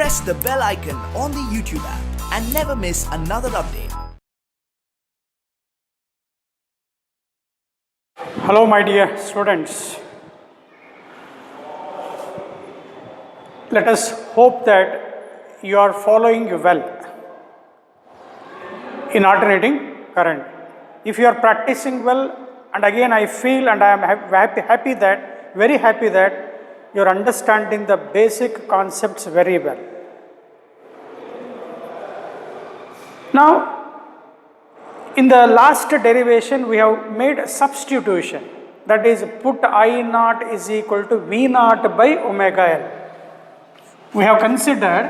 press the bell icon on the YouTube app and never miss another update. Hello my dear students. Let us hope that you are following well in alternating current. If you are practicing well, and again I feel and I am very happy that you are understanding the basic concepts very well. Now, in the last derivation, we have made a substitution, that is, put I naught is equal to V naught by omega L. We have considered,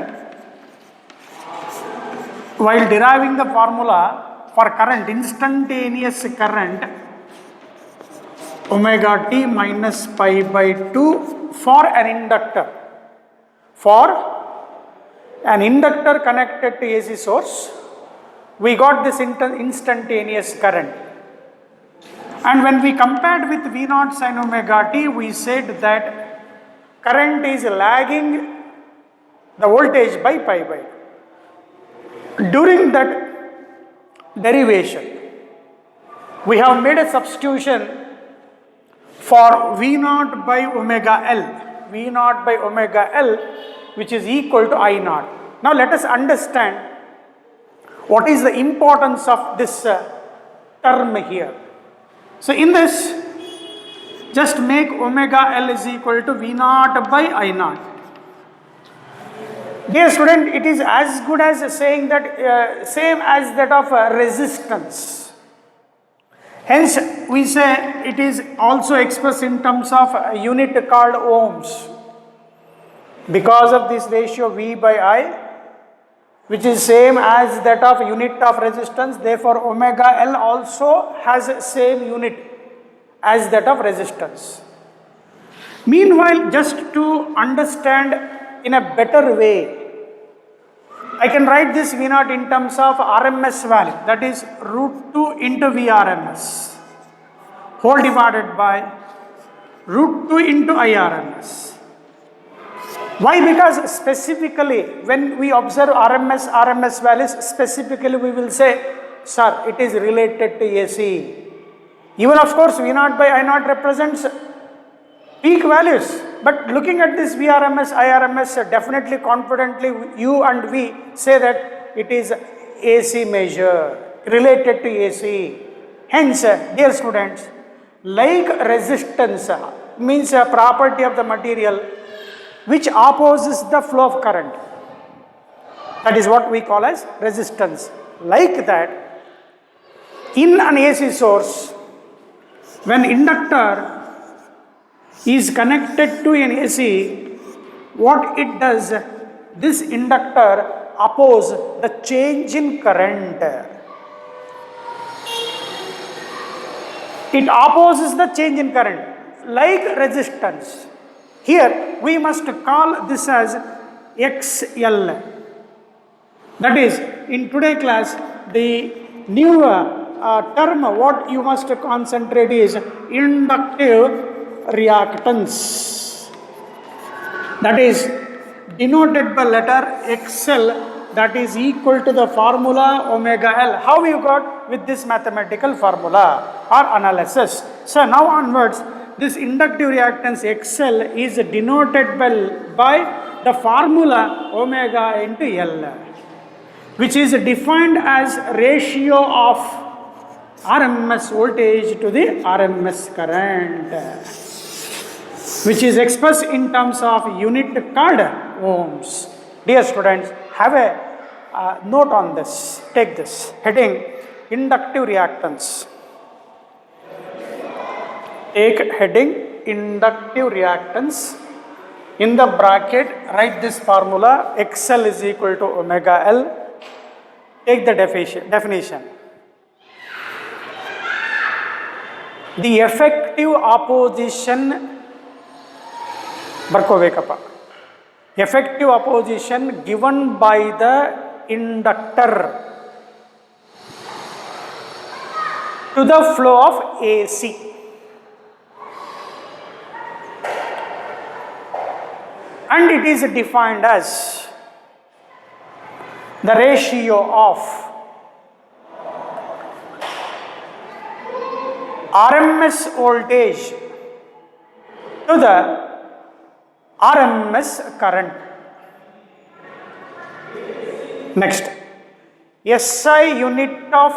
while deriving the formula for current, instantaneous current, omega t minus pi by 2 for an inductor. For an inductor connected to AC source, we got this instantaneous current. And when we compared with V naught sin omega t, we said that current is lagging the voltage by pi by 2. During that derivation, we have made a substitution for V naught by omega L, V naught by omega L, which is equal to I naught. Now let us understand what is the importance of this term here. So in this, just make omega L is equal to V naught by I naught. Dear student, it is as good as saying that same as that of resistance. Hence, we say it is also expressed in terms of a unit called ohms. Because of this ratio V by I, which is same as that of unit of resistance, therefore omega L also has same unit as that of resistance. Meanwhile, just to understand in a better way, I can write this V naught in terms of RMS value, that is root 2 into VRMS whole divided by root 2 into IRMS. Why? Because specifically when we observe RMS values, specifically we will say, sir, it is related to AC. Even of course V naught by I naught represents peak values. But looking at this VRMS, IRMS, definitely confidently you and we say that it is AC measure, related to AC. Hence, dear students, like resistance means a property of the material which opposes the flow of current. That is what we call as resistance. Like that, in an AC source, when inductor is connected to an AC, what it does, this inductor opposes the change in current. It opposes the change in current, like resistance. Here, we must call this as XL. That is, in today's class, the new term what you must concentrate is inductive reactance, that is denoted by letter XL, that is equal to the formula omega L. How you got with this mathematical formula or analysis? So now onwards, this inductive reactance XL is denoted by the formula omega into L, which is defined as ratio of RMS voltage to the RMS current, which is expressed in terms of unit called ohms. Dear students, have a note on this. Take this heading, inductive reactance. Take heading, inductive reactance. In the bracket, write this formula, XL is equal to omega L. Take the definition. The effective opposition effective opposition given by the inductor to the flow of AC. And it is defined as the ratio of RMS voltage to the RMS current. Next, SI unit of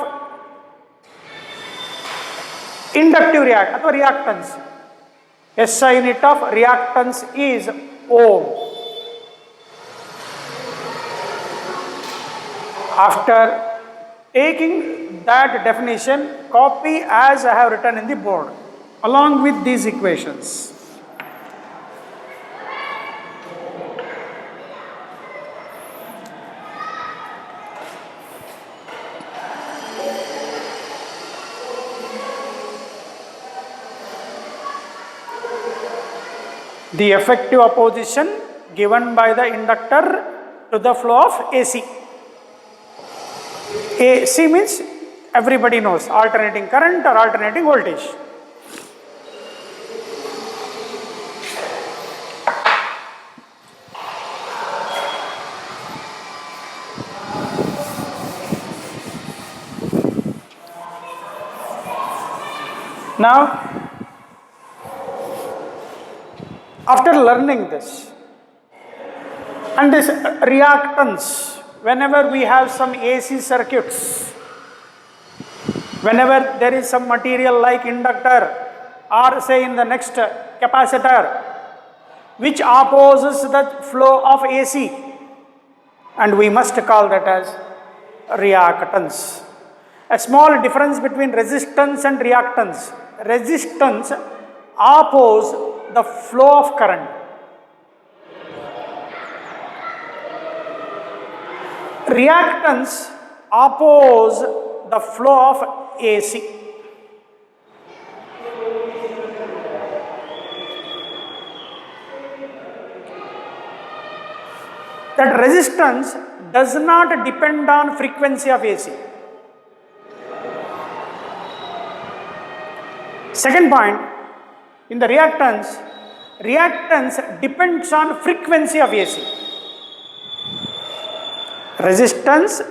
inductive reactance. SI unit of reactance is ohm. After taking that definition, copy as I have written in the board along with these equations. The effective opposition given by the inductor to the flow of AC. AC means everybody knows alternating current or alternating voltage. Now, after learning this and this reactance, whenever we have some AC circuits, whenever there is some material like inductor or say in the next capacitor which opposes the flow of AC, and we must call that as reactance. A small difference between resistance and reactance. Resistance opposes the flow of current. Reactance oppose the flow of AC. That resistance does not depend on frequency of AC. Second point, in the reactance, reactance depends on frequency of AC. Resistance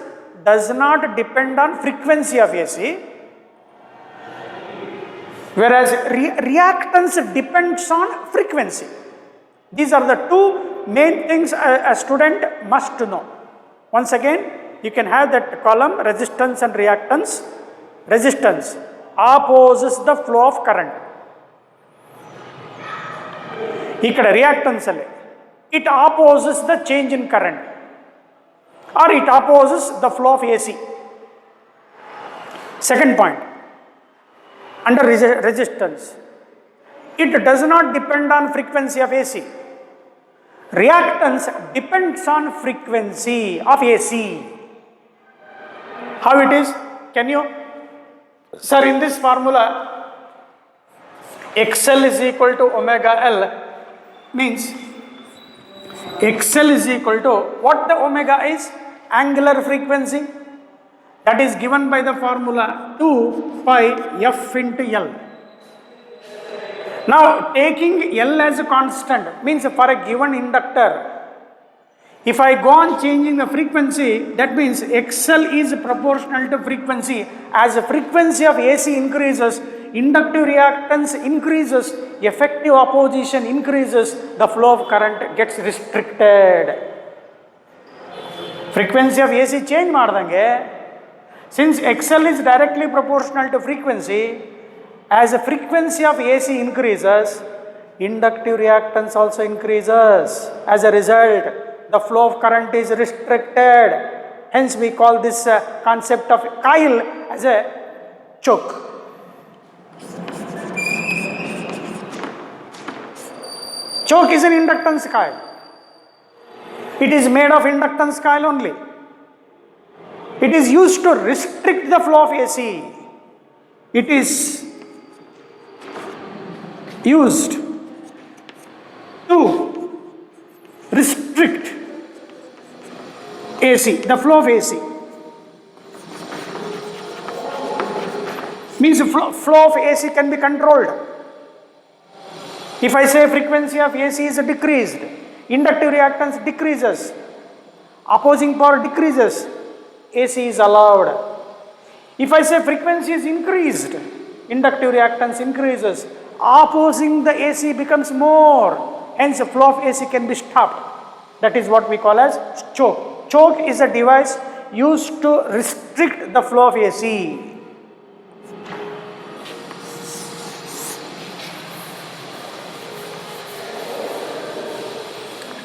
does not depend on frequency of AC, whereas reactance depends on frequency. These are the two main things a student must know. Once again, you can have that column, resistance and reactance. Resistance opposes the flow of current. ఇక్కడ reactance Alle it opposes the change in current or it opposes the flow of AC. Second point, under resistance, it does not depend on frequency of AC. Reactance depends on frequency of AC. How it is? Can you, sir, in this formula, XL is equal to omega L means XL is equal to what the omega is? Angular frequency, that is given by the formula 2 pi f into L. Now taking L as a constant means for a given inductor, if I go on changing the frequency, that means XL is proportional to frequency. As the frequency of AC increases, inductive reactance increases, effective opposition increases, the flow of current gets restricted. Frequency of AC change ಮಾಡ್ದಂಗೆ, since XL is directly proportional to frequency, as the frequency of AC increases, inductive reactance also increases. As a result, the flow of current is restricted. Hence we call this concept of coil as a choke. Choke is an inductance coil. It is made of inductance coil only. It is used to restrict the flow of AC. It is used to restrict AC, the flow of AC. Means the flow of AC can be controlled. If I say frequency of AC is decreased, inductive reactance decreases. opposing power decreases, AC is allowed. If I say frequency is increased, inductive reactance increases, opposing the AC becomes more, hence the flow of AC can be stopped. That is what we call as choke. Choke is a device used to restrict the flow of AC.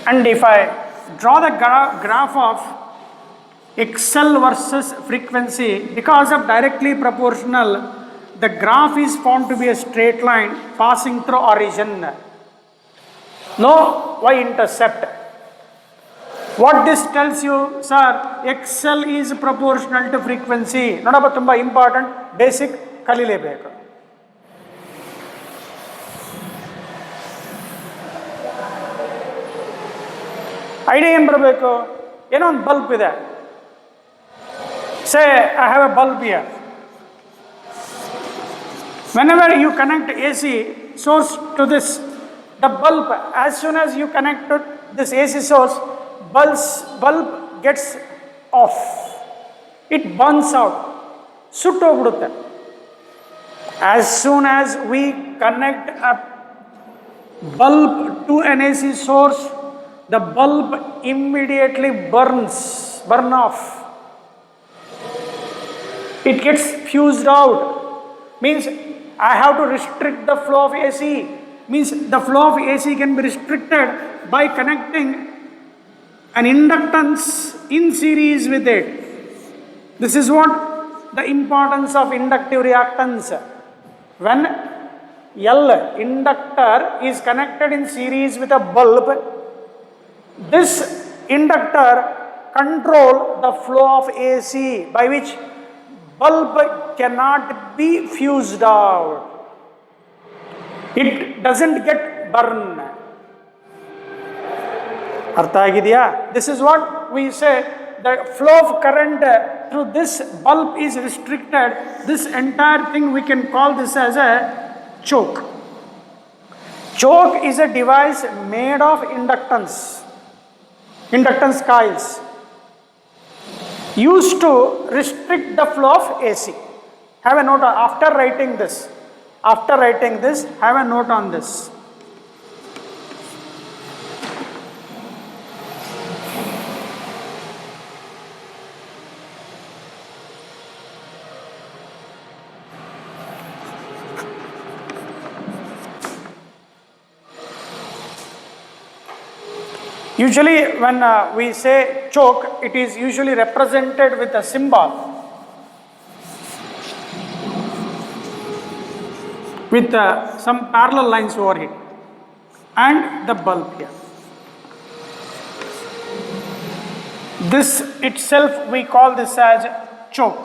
And if I draw the graph of XL versus frequency, because of directly proportional, the graph is found to be a straight line passing through origin. No y-intercept. What this tells you, sir, XL is proportional to frequency. Nodaba tumba important, basic kalilebeko. Idea ಏನು ಬರಬೇಕು? ಏನೋ ಒಂದು bulb ಇದೆ. Say I have a bulb here. Whenever you connect AC source to this, the bulb, as soon as you connect to this AC source, bulb gets off. It burns out. ಸುಟ್ಟೋಗ್ಬಿಡುತ್ತೆ. As soon as we connect a bulb to an AC source, the bulb immediately burn off. It gets fused out. Means I have to restrict the flow of AC. Means the flow of AC can be restricted by connecting an inductance in series with it. This is what the importance of inductive reactance. When L inductor is connected in series with a bulb, this inductor control the flow of AC, by which bulb cannot be fused out. It doesn't get burned. Artha agidiya? This is what we say, the flow of current through this bulb is restricted. This entire thing we can call this as a choke. Choke is a device made of inductance coils, used to restrict the flow of AC. Have a note after writing this. Have a note on this. Usually when we say choke, it is usually represented with a symbol, with some parallel lines over it, and the bulb here. This itself we call this as choke.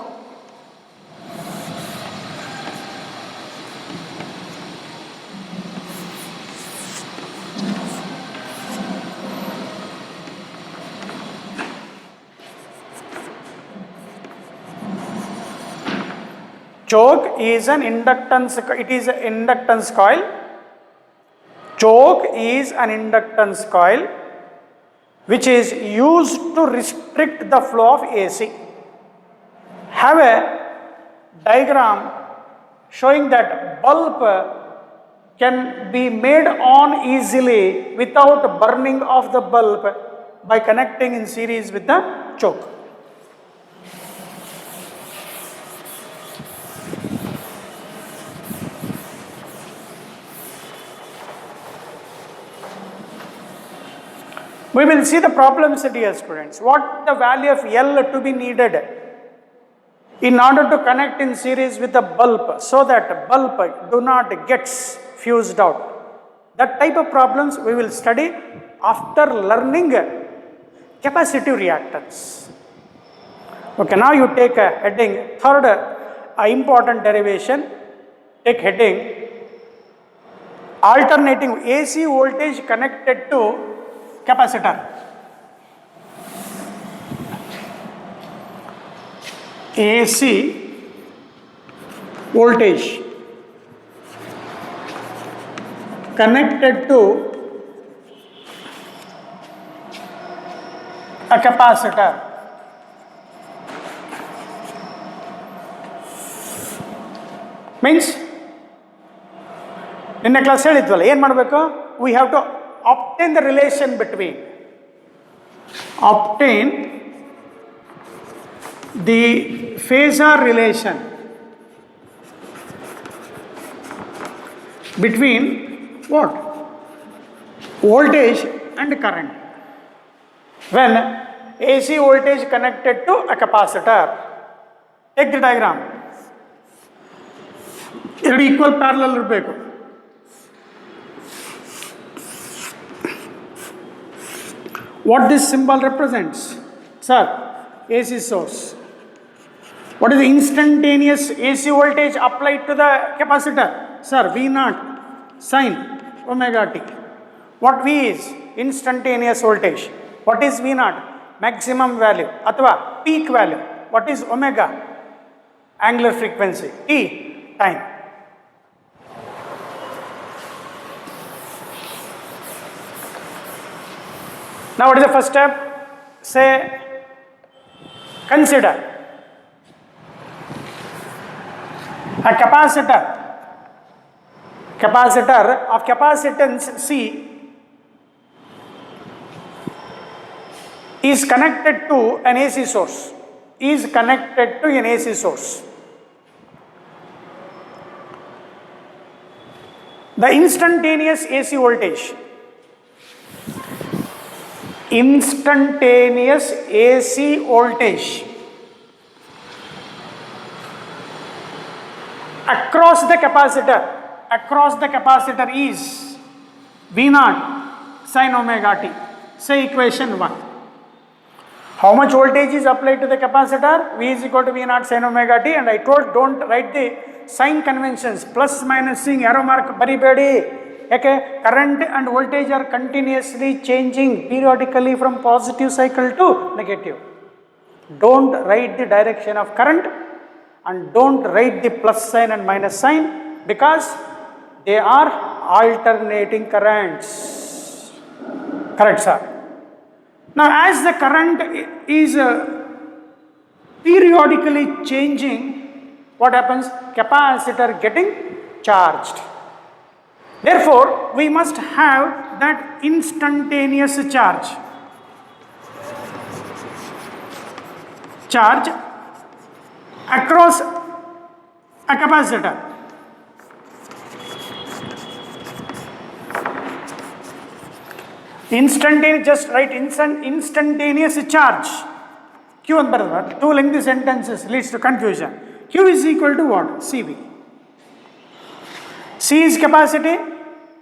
Choke is an inductance, it is an inductance coil. Choke is an inductance coil which is used to restrict the flow of AC. Have a diagram showing that bulb can be made on easily without burning of the bulb by connecting in series with the choke. We will see the problems, dear students. What the value of L to be needed in order to connect in series with the bulb so that bulb do not gets fused out. That type of problems we will study after learning capacitive reactance. Okay, now you take a heading, third important derivation, take heading, alternating AC voltage connected to capacitor. AC voltage connected to a capacitor. Means in a class ಹೇಳಿದ್ವಲ್ಲ ಏನು ಮಾಡಬೇಕು, we have to obtain the relation between, obtain the phasor relation between what? Voltage and current. When AC voltage connected to a capacitor, take the diagram. ಎರಡು equal parallel ಇರಬೇಕು. What this symbol represents? Sir, AC source. What is the instantaneous AC voltage applied to the capacitor? Sir, V naught sin omega t. What V is? Instantaneous voltage. What is V naught? Maximum value athwa peak value. What is omega? Angular frequency. T, time. Now what is the first step? Say, consider a capacitor of capacitance C is connected to an AC source, The instantaneous AC voltage across the capacitor is V naught sin omega t. Say equation 1. How much voltage is applied to the capacitor? V is equal to V naught sin omega t, and I told don't write the sign conventions, plus minusing arrow mark baribedi. Okay, current and voltage are continuously changing periodically from positive cycle to negative. Don't write the direction of current and don't write the plus sign and minus sign, because they are alternating currents. Correct, sir? Now, as the current is periodically changing, what happens? Capacitor getting charged. Therefore, we must have that instantaneous charge across a capacitor. Instantaneous, just write instantaneous charge. Q and brother, two lengthy sentences leads to confusion. Q is equal to what? CV. C is capacity,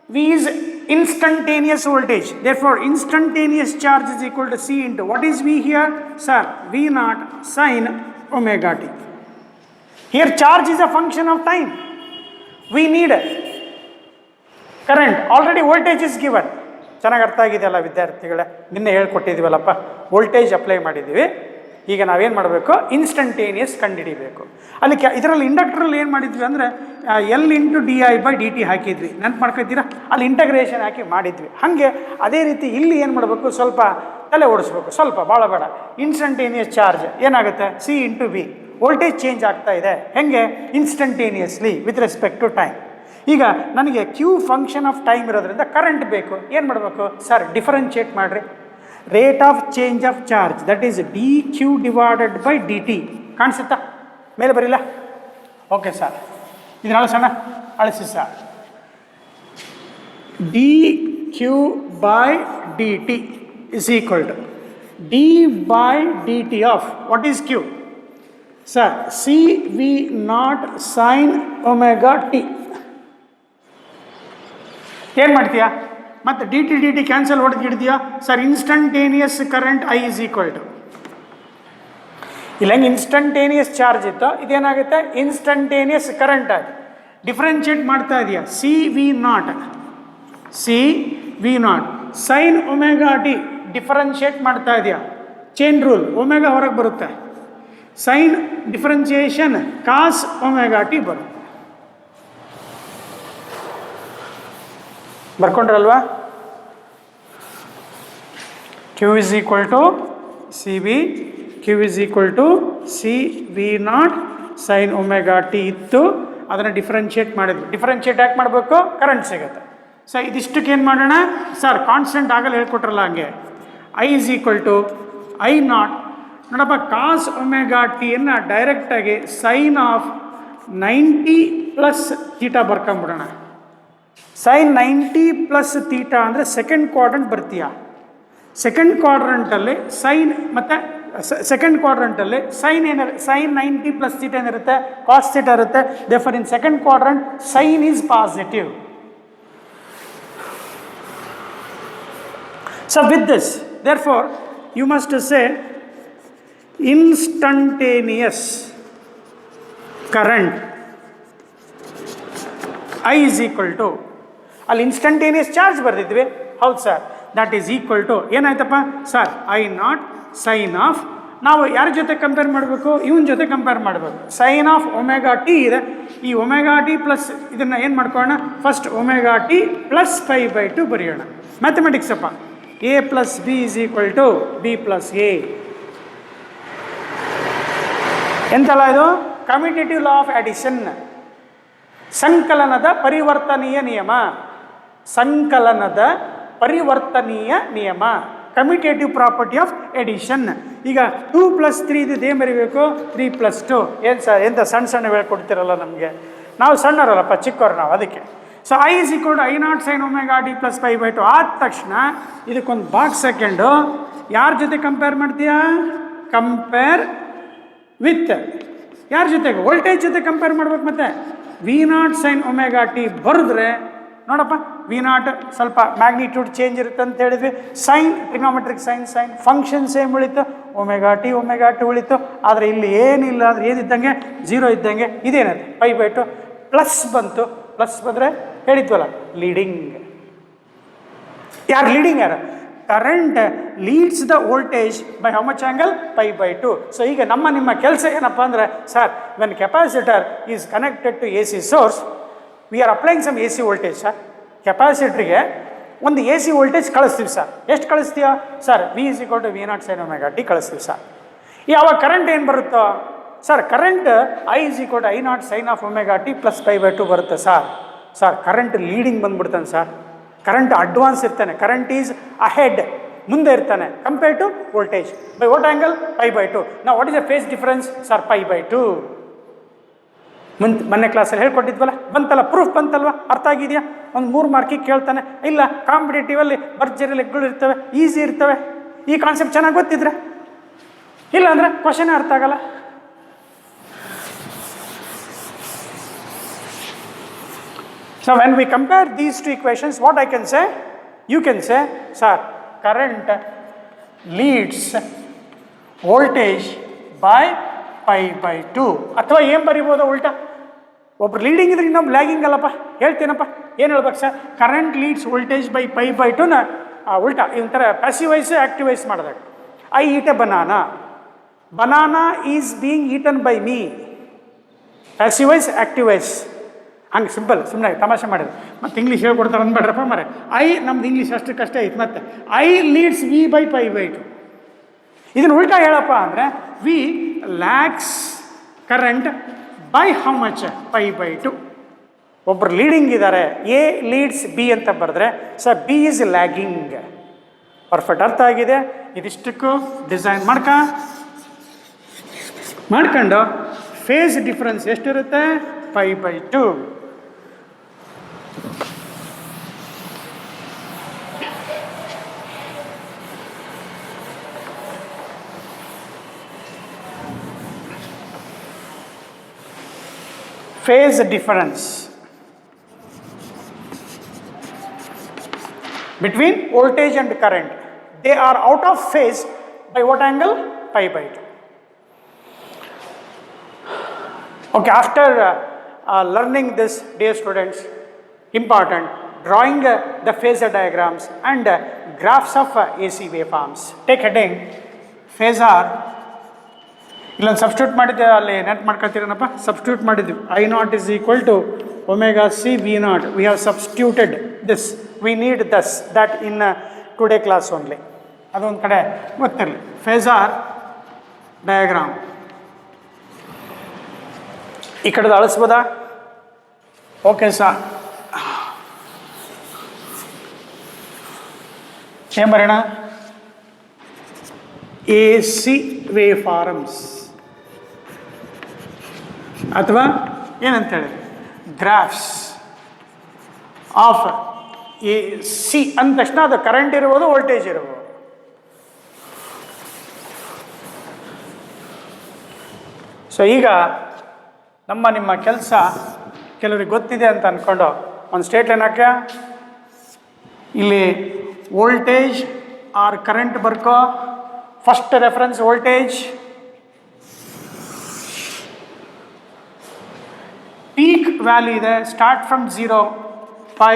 V is instantaneous voltage. Therefore, instantaneous charge is equal to C into what is V here? Sir, V naught sin omega t. Here charge is a function of time. We need current. Already voltage is given. ಚೆನ್ನಾಗಿ ಅರ್ಥ ಆಗಿದೆಯಲ್ಲ ವಿದ್ಯಾರ್ಥಿಗಳೇ? ನಿನ್ನೆ ಹೇಳ್ಕೊಟ್ಟಿದ್ದೀವಲ್ಲಪ್ಪ, voltage apply ಮಾಡಿದ್ದೀವಿ. ಈಗ ನಾವೇನು ಮಾಡಬೇಕು? Instantaneous ಕಂಡುಹಿಡಿಬೇಕು. ಅಲ್ಲಿ ಇದರಲ್ಲಿ ಇಂಡಕ್ಟ್ರಲ್ಲಿ ಏನು ಮಾಡಿದ್ವಿ ಅಂದರೆ L ಇಂಟು di/dt ಹಾಕಿದ್ವಿ. ನೆನಪು ಮಾಡ್ಕೊತೀರಾ? ಅಲ್ಲಿ ಇಂಟಗ್ರೇಷನ್ ಹಾಕಿ ಮಾಡಿದ್ವಿ. ಹಾಗೆ ಅದೇ ರೀತಿ ಇಲ್ಲಿ ಏನು ಮಾಡಬೇಕು? ಸ್ವಲ್ಪ ತಲೆ ಓಡಿಸ್ಬೇಕು, ಸ್ವಲ್ಪ, ಭಾಳ ಬೇಡ. ಇನ್ಸ್ಟಂಟೇನಿಯಸ್ ಚಾರ್ಜ್ ಏನಾಗುತ್ತೆ? C into V. Voltage change ಆಗ್ತಾ ಇದೆ. ಹೆಂಗೆ? Instantaneously with respect to time. ಈಗ ನನಗೆ Q ಫಂಕ್ಷನ್ ಆಫ್ ಟೈಮ್ ಇರೋದ್ರಿಂದ ಕರೆಂಟ್ ಬೇಕು. ಏನು ಮಾಡಬೇಕು? ಸರ್, ಡಿಫರೆನ್ಷಿಯೇಟ್ ಮಾಡಿರಿ. Rate of change of charge, that is dQ/dt. ಕಾಣಿಸುತ್ತಾ? ಮೇಲೆ ಬರಿಲ್ಲ? ಓಕೆ ಸರ್, ಇದನ್ನ ಅಳಿಸೋಣ. ಅಳಿಸಿ sir. dQ/dt is equal to d/dt of what is Q? Sir, CV0 sin omega t. ಏನು ಮಾಡ್ತೀಯಾ? ಮತ್ತು dt ಕ್ಯಾನ್ಸಲ್ ಹೊಡೆದಿಡ್ತೀಯಾ? Sir, instantaneous current I is equal to, ಇಲ್ಲ ಹೆಂಗೆ ಇನ್ಸ್ಟಂಟೇನಿಯಸ್ ಚಾರ್ಜ್ ಇತ್ತು, ಇದೇನಾಗುತ್ತೆ? ಇನ್ಸ್ಟಂಟೇನಿಯಸ್ ಕರೆಂಟ್ ಆಗಿ ಡಿಫ್ರೆನ್ಷಿಯೇಟ್ ಮಾಡ್ತಾ ಇದೆಯಾ? CV0 sign omega T differentiate ಮಾಡ್ತಾ ಇದೆಯಾ? ಚೈನ್ ರೂಲ್, ಒಮೆಗಾ ಹೊರಗೆ ಬರುತ್ತೆ. Sine differentiation cos omega T ಬರುತ್ತೆ. ಬರ್ಕೊಂಡ್ರಲ್ವಾ? Q is equal to C V Q is equal to C V naught sine omega T ಇತ್ತು, ಅದನ್ನು ಡಿಫ್ರೆನ್ಷಿಯೇಟ್ ಮಾಡಿದ್ವಿ. ಡಿಫ್ರೆನ್ಷಿಯೇಟ್ ಯಾಕೆ ಮಾಡಬೇಕು? ಕರೆಂಟ್ ಸಿಗುತ್ತೆ. ಸೊ ಇದಿಷ್ಟಕ್ಕೆ ಏನು ಮಾಡೋಣ ಸರ್? ಕಾನ್ಸ್ಟೆಂಟ್ ಆಗಲ್ಲ ಹೇಳ್ಕೊಟ್ರಲ್ಲ ಹಂಗೆ. I is equal to I naught, ನೋಡಪ್ಪ ಕಾಸ್ ಒಮೆಗಾ ಟಿಯನ್ನು ಡೈರೆಕ್ಟಾಗಿ ಸೈನ್ ಆಫ್ 90 ಪ್ಲಸ್ ತೀಟಾ ಬರ್ಕೊಂಬಿಡೋಣ. ಸೈನ್ 90 ಪ್ಲಸ್ ತೀಟಾ ಅಂದರೆ ಸೆಕೆಂಡ್ ಕ್ವಾಡ್ರಂಟ್ ಬರ್ತೀಯ. ಸೆಕೆಂಡ್ ಕ್ವಾಡ್ರಂಟಲ್ಲಿ ಸೈನ್ ಮತ್ತು ಸೆಕೆಂಡ್ ಕ್ವಾಡ್ರಂಟಲ್ಲಿ ಸೈನ್ ಏನಿರುತ್ತೆ? ಸೈನ್ 90 ಪ್ಲಸ್ ತೀಟಾ ಏನಿರುತ್ತೆ? ಕಾಸ್ ತೀಟಾ ಇರುತ್ತೆ. Therefore in second quadrant sine is positive. So with this, therefore, you must say instantaneous current I is equal to, ಅಲ್ಲಿ instantaneous charge ಬರ್ದಿದ್ವಿ, ಹೌದು sir, that is equal to ಏನಾಯ್ತಪ್ಪ sir? I naught sine of, ನಾವು ಯಾರ ಜೊತೆ compare ಮಾಡಬೇಕು? ಇವನ ಜೊತೆ ಕಂಪೇರ್ ಮಾಡಬೇಕು. ಸೈನ್ ಆಫ್ ಒಮೆಗಾ ಟಿ ಇದೆ, ಈ ಒಮೆಗಾ ಟಿ ಪ್ಲಸ್ ಇದನ್ನು ಏನು ಮಾಡ್ಕೊಳ್ಳೋಣ? First omega T plus pi by two ಬರೆಯೋಣ. ಮ್ಯಾಥಮೆಟಿಕ್ಸ್ ಅಪ್ಪ. A plus B is equal to B plus A. ಎಂತಲ್ಲ ಇದು? ಕಮ್ಯುಟೇಟಿವ್ ಲಾ ಆಫ್ ಅಡಿಷನ್, ಸಂಕಲನದ ಪರಿವರ್ತನೀಯ ನಿಯಮ. ಸಂಕಲನದ ಪರಿವರ್ತನೀಯ ನಿಯಮ, ಕಮ್ಯುಟೇಟಿವ್ ಪ್ರಾಪರ್ಟಿ ಆಫ್ ಎಡಿಷನ್. ಈಗ 2 + 3 ಇದು ಏನು ಬರೀಬೇಕು? 3 + 2. ಏನು ಸರ್ ಎಂತ ಸಣ್ಣ ಸಣ್ಣ ಹೇಳ್ಕೊಡ್ತಿರಲ್ಲ ನಮಗೆ, ನಾವು ಸಣ್ಣವರಲ್ಲಪ್ಪ, ಚಿಕ್ಕವ್ರು ನಾವು, ಅದಕ್ಕೆ. So I is equal to I naught sine omega T plus pi by two ಆದ ತಕ್ಷಣ ಇದಕ್ಕೊಂದು ಬಾಕ್ಸ್ ಸೆಕೆಂಡು ಯಾರ ಜೊತೆ ಕಂಪೇರ್ ಮಾಡ್ತೀಯಾ? ಕಂಪೇರ್ ವಿತ್ ಯಾರ ಜೊತೆಗೆ? ವೋಲ್ಟೇಜ್ ಜೊತೆ ಕಂಪೇರ್ ಮಾಡ್ಬೇಕು. ಮತ್ತೆ V naught sine omega T ಬರೆದ್ರೆ ನೋಡಪ್ಪ, ವಿ ನಾಟ್ ಸ್ವಲ್ಪ ಮ್ಯಾಗ್ನಿಟ್ಯೂಡ್ ಚೇಂಜ್ ಇರುತ್ತೆ ಅಂತ ಹೇಳಿದ್ವಿ. Sine trigonometric sine function same ಉಳಿತು, ಒಮೆಗಾ ಟಿ ಉಳಿತು. ಆದರೆ ಇಲ್ಲಿ ಏನಿಲ್ಲ, ಆದರೆ ಏನಿದ್ದಂಗೆ 0 ಇದ್ದಂಗೆ. ಇದೇನದು? ಪೈ ಬೈ ಟು ಪ್ಲಸ್ ಬಂತು. ಪ್ಲಸ್ ಬಂದರೆ ಹೇಳಿದ್ವಲ್ಲ, ಲೀಡಿಂಗ್. ಯಾರು ಲೀಡಿಂಗ್? ಯಾರು? Current leads the voltage by how much angle? Pi by two. So ಈಗ ನಿಮ್ಮ ಕೆಲಸ ಏನಪ್ಪ ಅಂದರೆ, sir when capacitor is connected to A C source, we are applying some A C voltage. Sir ಕೆಪಾಸಿಟ್ರಿಗೆ ಒಂದು A C voltage ಕಳಿಸ್ತೀವಿ sir. ಎಷ್ಟು ಕಳಿಸ್ತೀಯಾ sir? V is equal to V naught sine omega T ಕಳಿಸ್ತೀವಿ sir. ಯಾವಾಗ current ಏನು ಬರುತ್ತೋ sir? Current I is equal to I naught sine of omega T plus pi by two ಬರುತ್ತೆ sir. Sir current leading ಬಂದ್ಬಿಡ್ತಾನೆ sir. Current advance ಇರ್ತಾನೆ. Current is ahead, ಮುಂದೆ ಇರ್ತಾನೆ compare to voltage. By what angle? Pi by two. ನಾವು what is the phase difference sir? Pi by two. ಮೊನ್ನೆ ಕ್ಲಾಸಲ್ಲಿ ಹೇಳ್ಕೊಟ್ಟಿದ್ವಲ್ಲ, ಬಂತಲ್ಲ, proof ಬಂತಲ್ವ? ಅರ್ಥ ಆಗಿದೆಯಾ? ಒಂದು 3 ಮಾರ್ಕಿಗೆ ಕೇಳ್ತಾನೆ. ಇಲ್ಲ ಕಾಂಪಿಟೇಟಿವಲ್ಲಿ ಭರ್ಜರಿ ಲೆಕ್ಕಗಳು ಇರ್ತವೆ, ಈಸಿ ಇರ್ತವೆ. ಈ ಕಾನ್ಸೆಪ್ಟ್ ಚೆನ್ನಾಗಿ ಗೊತ್ತಿದ್ರೆ, ಇಲ್ಲ ಅಂದರೆ ಕ್ವಶನೇ ಅರ್ಥ ಆಗಲ್ಲ. So when we compare these two equations, what I can say? You can say, sir, current leads voltage by pi by 2. ಅಥವಾ ಏನು ಬರಿಬೋದು ಉಲ್ಟಾ? ಒಬ್ರು ಲೀಡಿಂಗ್ ಇದ್ರೆ ಇನ್ನೊಬ್ಬ ಲ್ಯಾಗಿಂಗ್ ಅಲ್ಲಪ್ಪ. ಹೇಳ್ತೀನಪ್ಪ, ಏನು ಹೇಳ್ಬೇಕು sir? Current leads voltage by pi by ಟುನ ಉಲ್ಟಾ ಇದೊಂಥರ ಪ್ಯಾಸಿವ್ ವೈಸ್ ಆ್ಯಕ್ಟಿವ್ ವೈಸ್ ಮಾಡಿದಾಗ. I eat a banana, banana is being eaten by me. Passive voice active voice ಹಂಗೆ ಸಿಂಪಲ್, ಸುಮ್ಮನೆ ತಮಾಷೆ ಮಾಡಿದ್ರು. ಮತ್ತು ಇಂಗ್ಲೀಷ್ ಹೇಳ್ಕೊಡ್ತಾರೆ ಅಂದ್ಬೇಡ್ರಪ್ಪ ಮರೆ. ನಮ್ದು ಇಂಗ್ಲೀಷ್ ಅಷ್ಟಕ್ಕಷ್ಟೇ ಐತೆ. ಮತ್ತೆ I leads V by pi by two. ಇದನ್ನು ಉಲ್ಟಾ ಹೇಳಪ್ಪ ಅಂದರೆ V lags current by how much? Pi by two. ಒಬ್ಬರು ಲೀಡಿಂಗ್ ಇದ್ದಾರೆ, ಎ ಲೀಡ್ಸ್ ಬಿ ಅಂತ ಬರೆದ್ರೆ sir B is lagging. Perfect ಅರ್ಥ ಆಗಿದೆ? ಇದಿಷ್ಟಕ್ಕೂ ಡಿಸೈನ್ ಮಾಡ್ಕೊಂಡು ಫೇಸ್ ಡಿಫ್ರೆನ್ಸ್ ಎಷ್ಟಿರುತ್ತೆ? Pi by two. Phase difference between voltage and current, they are out of phase by what angle? Pi by 2. Okay, after learning this, dear students, important, drawing the phasor diagrams and graphs of AC waveforms. Take heading phasor. ಇಲ್ಲೊಂದು substitute ಮಾಡಿದ್ದೆ, ಅಲ್ಲಿ net ಮಾಡ್ಕೊಳ್ತೀರನಪ್ಪ. Substitute ಮಾಡಿದ್ವಿ. I naught is equal to omega C V naught. We have substituted this. We need thus that in today class only. ಅದೊಂದು ಕಡೆ ಗೊತ್ತಿರಲಿ. ಫೇಸಾರ್ diagram ಈ ಕಡೆದು ಅಳಿಸ್ಬೋದಾ? ಓಕೆ ಸರ್, ಏನು ಬರೋಣ? ಎ ಸಿ ವೇವ್ ಫಾರ್ಮ್ಸ್ ಅಥವಾ ಏನಂತೇಳಿ ಗ್ರಾಫ್ಸ್ ಆಫ್ ಎ ಸಿ ಅಂದ ತಕ್ಷಣ ಅದು ಕರೆಂಟ್ ಇರ್ಬೋದು, ವೋಲ್ಟೇಜ್ ಇರ್ಬೋದು. ಸೊ ಈಗ ನಿಮ್ಮ ಕೆಲಸ ಕೆಲವ್ರಿಗೆ ಗೊತ್ತಿದೆ ಅಂತ ಅಂದ್ಕೊಂಡು ಒಂದು ಸ್ಟೇಟ್ ಲೈನ್ ಹಾಕ್ಯ, ಇಲ್ಲಿ ವೋಲ್ಟೇಜ್ ಆರ್ ಕರೆಂಟ್ ಬರ್ಕೋ. First reference voltage, peak value ಇದೆ, start from 0 pi,